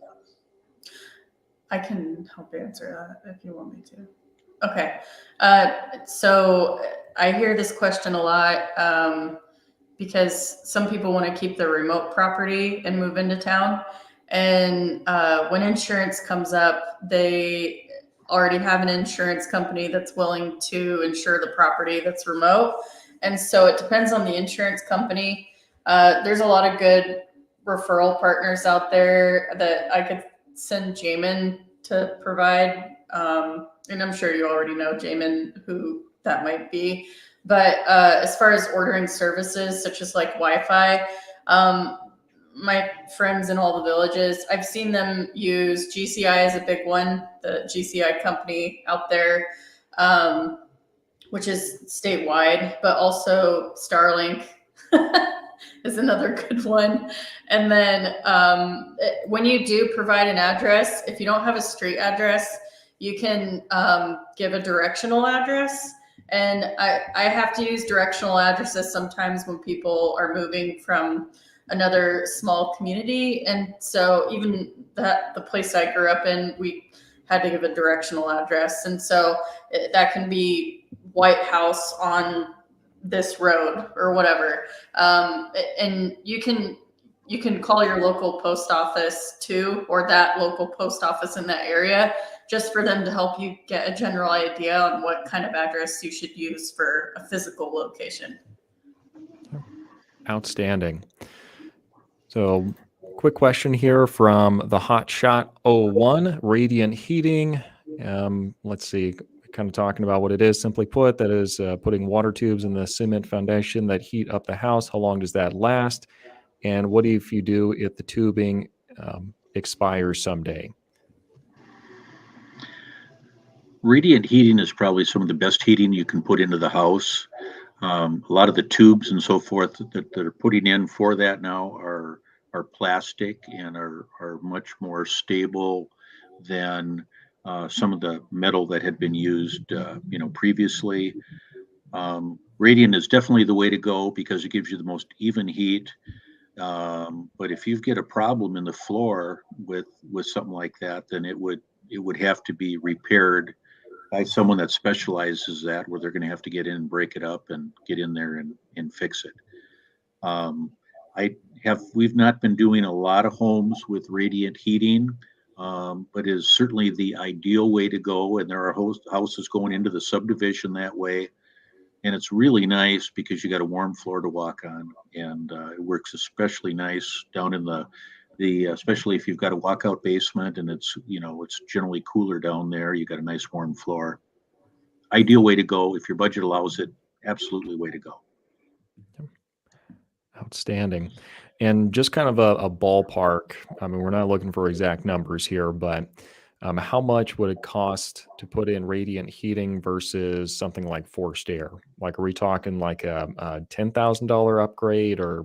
I can help answer that if you want me to. Okay. So I hear this question a lot because some people want to keep their remote property and move into town. And when insurance comes up, they already have an insurance company that's willing to insure the property that's remote. And so it depends on the insurance company. There's a lot of good referral partners out there that I could send Jamin to provide. And I'm sure you already know Jamin, who that might be. But as far as ordering services, such as like Wi-Fi, my friends in all the villages, I've seen them use GCI as a big one, the GCI company out there, which is statewide, but also Starlink is another good one. And then when you do provide an address, if you don't have a street address, you can give a directional address. And I have to use directional addresses sometimes when people are moving from another small community. And so even the place I grew up in, we had to give a directional address. And so that can be White House on this road or whatever. And you can call your local post office too, or that local post office in that area, just for them to help you get a general idea on what kind of address you should use for a physical location. Outstanding. So quick question here from the Hot Shot 01, Radiant Heating. Let's see, kind of talking about what it is. Simply put, that is putting water tubes in the cement foundation that heat up the house. How long does that last? And what if you do if the tubing expires someday? Radiant heating is probably some of the best heating you can put into the house. A lot of the tubes and so forth that they're putting in for that now are plastic and are much more stable than some of the metal that had been used, previously. Radiant is definitely the way to go because it gives you the most even heat. But if you get a problem in the floor with something like that, then it would have to be repaired by someone that specializes that, where they're going to have to get in and break it up and get in there and fix it. Um, we've not been doing a lot of homes with radiant heating, but it is certainly the ideal way to go. And there are houses going into the subdivision that way. And it's really nice because you got a warm floor to walk on, and it works especially nice down in especially if you've got a walkout basement and it's generally cooler down there. You got a nice warm floor. Ideal way to go if your budget allows it. Absolutely way to go. Outstanding. And just kind of a ballpark. I mean, we're not looking for exact numbers here, but how much would it cost to put in radiant heating versus something like forced air? Like, are we talking like a $10,000 upgrade or?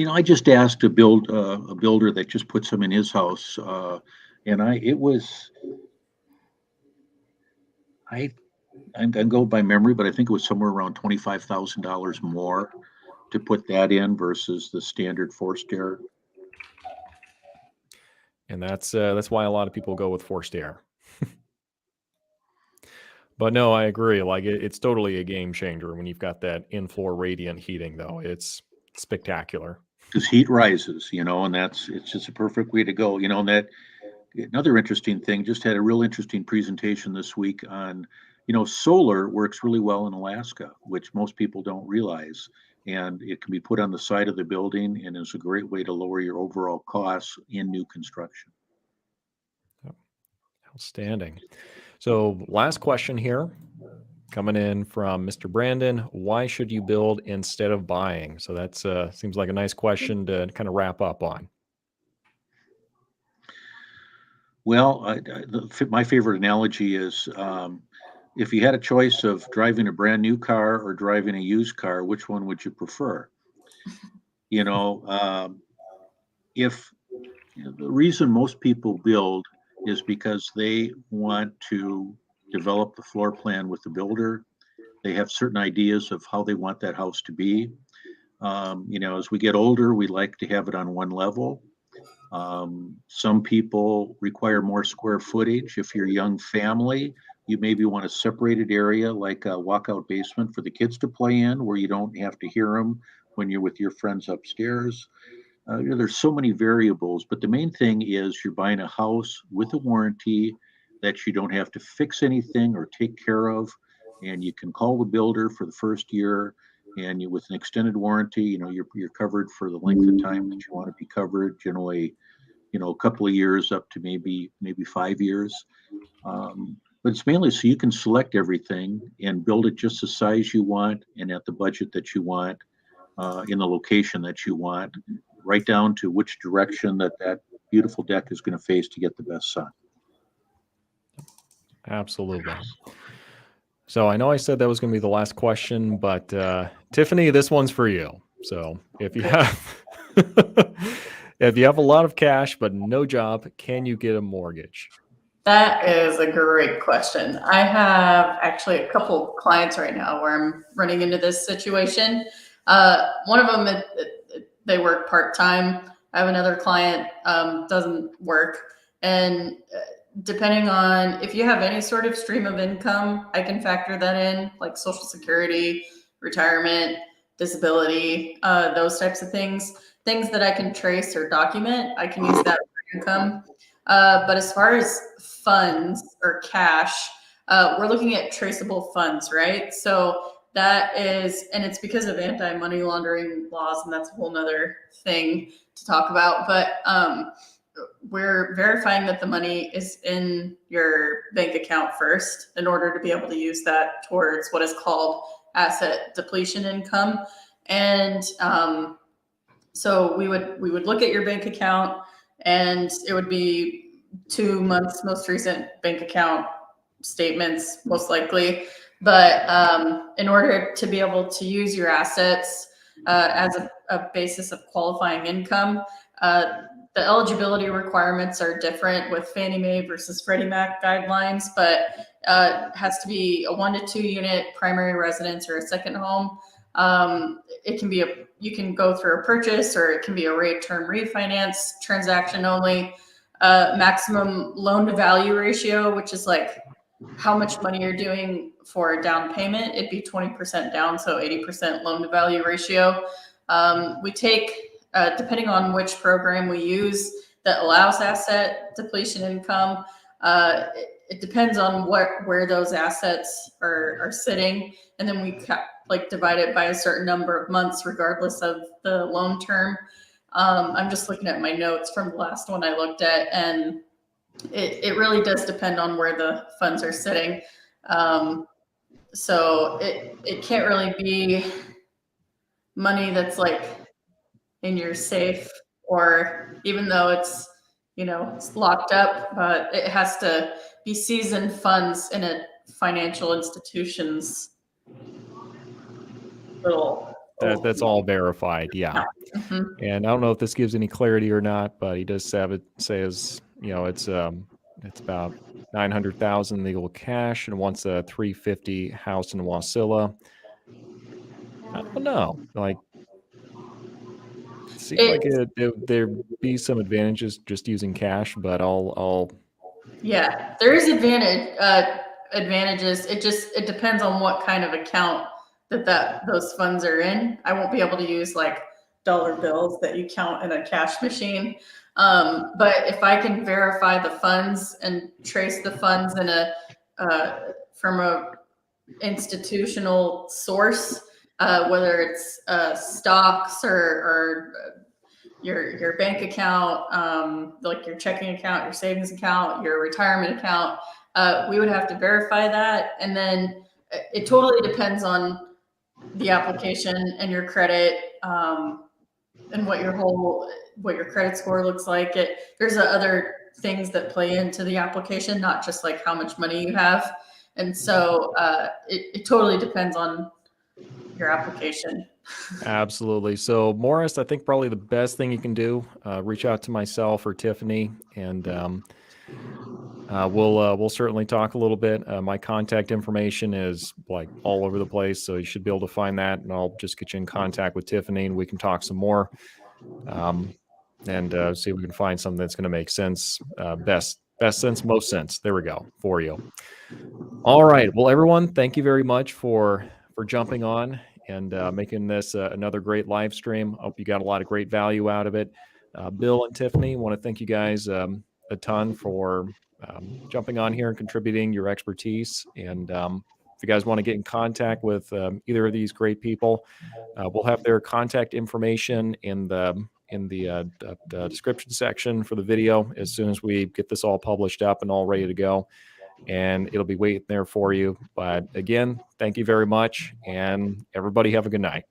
I just asked a builder that just puts them in his house, and I'm gonna go by memory, but I think it was somewhere around $25,000 more to put that in versus the standard forced air. And that's why a lot of people go with forced air. But no, I agree. Like it's totally a game changer when you've got that in-floor radiant heating, though. It's spectacular. Because heat rises, and it's just a perfect way to go. And that another interesting thing, just had a real interesting presentation this week on, solar works really well in Alaska, which most people don't realize. And it can be put on the side of the building and is a great way to lower your overall costs in new construction. Outstanding. So last question here coming in from Mr. Brandon. Why should you build instead of buying? So that's seems like a nice question to kind of wrap up on. Well, my favorite analogy is if you had a choice of driving a brand new car or driving a used car, which one would you prefer? If the reason most people build is because they want to develop the floor plan with the builder. They have certain ideas of how they want that house to be. As we get older, we like to have it on one level. Some people require more square footage. If you're a young family, you maybe want a separated area like a walkout basement for the kids to play in where you don't have to hear them when you're with your friends upstairs. There's so many variables, but the main thing is you're buying a house with a warranty that you don't have to fix anything or take care of, and you can call the builder for the first year, and with an extended warranty, you're covered for the length of time that you want to be covered. Generally, a couple of years up to maybe 5 years. But it's mainly so you can select everything and build it just the size you want and at the budget that you want, in the location that you want, right down to which direction that beautiful deck is going to face to get the best sun. Absolutely. So I know I said that was going to be the last question, but Tiffany, this one's for you. So if you have if you have a lot of cash but no job, can you get a mortgage? That is a great question. I have actually a couple clients right now where I'm running into this situation. One of them, they work part-time. I have another client, doesn't work. And depending on if you have any sort of stream of income, I can factor that in, like Social Security, retirement, disability, those types of things that I can trace or document. I can use that for income. But as far as funds or cash, we're looking at traceable funds, right? So that is, and it's because of anti-money laundering laws, and that's a whole nother thing to talk about. But we're verifying that the money is in your bank account first in order to be able to use that towards what is called asset depletion income. And so we would look at your bank account, and it would be 2 months most recent bank account statements, most likely. But in order to be able to use your assets as a basis of qualifying income, the eligibility requirements are different with Fannie Mae versus Freddie Mac guidelines, but it has to be a 1 to 2 unit primary residence or a second home. It can be you can go through a purchase, or it can be a rate term refinance transaction only. Maximum loan to value ratio, which is like how much money you're doing for a down payment. It'd be 20% down, so 80% loan to value ratio. We take, depending on which program we use that allows asset depletion income, it depends on where those assets are sitting, and then we divide it by a certain number of months, regardless of the loan term. I'm just looking at my notes from the last one I looked at, and it really does depend on where the funds are sitting. So it can't really be money that's like in your safe, or even though it's, it's locked up, but it has to be seasoned funds in a financial institution's little. That's all verified. Yeah. Mhm. And I don't know if this gives any clarity or not, but he does have it says, it's about 900,000 legal cash and wants a 350 house in Wasilla. I don't know. Like, it seems like there'd be some advantages just using cash, but Yeah, there is advantages. It depends on what kind of account those funds are in. I won't be able to use like dollar bills that you count in a cash machine. But if I can verify the funds and trace the funds from a institutional source, whether it's stocks or your bank account, like your checking account, your savings account, your retirement account, we would have to verify that. And then it totally depends on the application and your credit, and what your credit score looks like. There's other things that play into the application, not just like how much money you have. And so it totally depends on your application. Absolutely. So, Morris, I think probably the best thing you can do, reach out to myself or Tiffany, and we'll certainly talk a little bit. My contact information is like all over the place, so you should be able to find that, and I'll just get you in contact with Tiffany, and we can talk some more, and see if we can find something that's going to make sense, best sense, most sense. There we go for you. All right. Well, everyone, thank you very much for jumping on and making this another great live stream. I hope you got a lot of great value out of it. Bill and Tiffany, want to thank you guys a ton for jumping on here and contributing your expertise. And if you guys want to get in contact with either of these great people, we'll have their contact information in the description section for the video as soon as we get this all published up and all ready to go. And it'll be waiting there for you. But again, thank you very much. And everybody have a good night.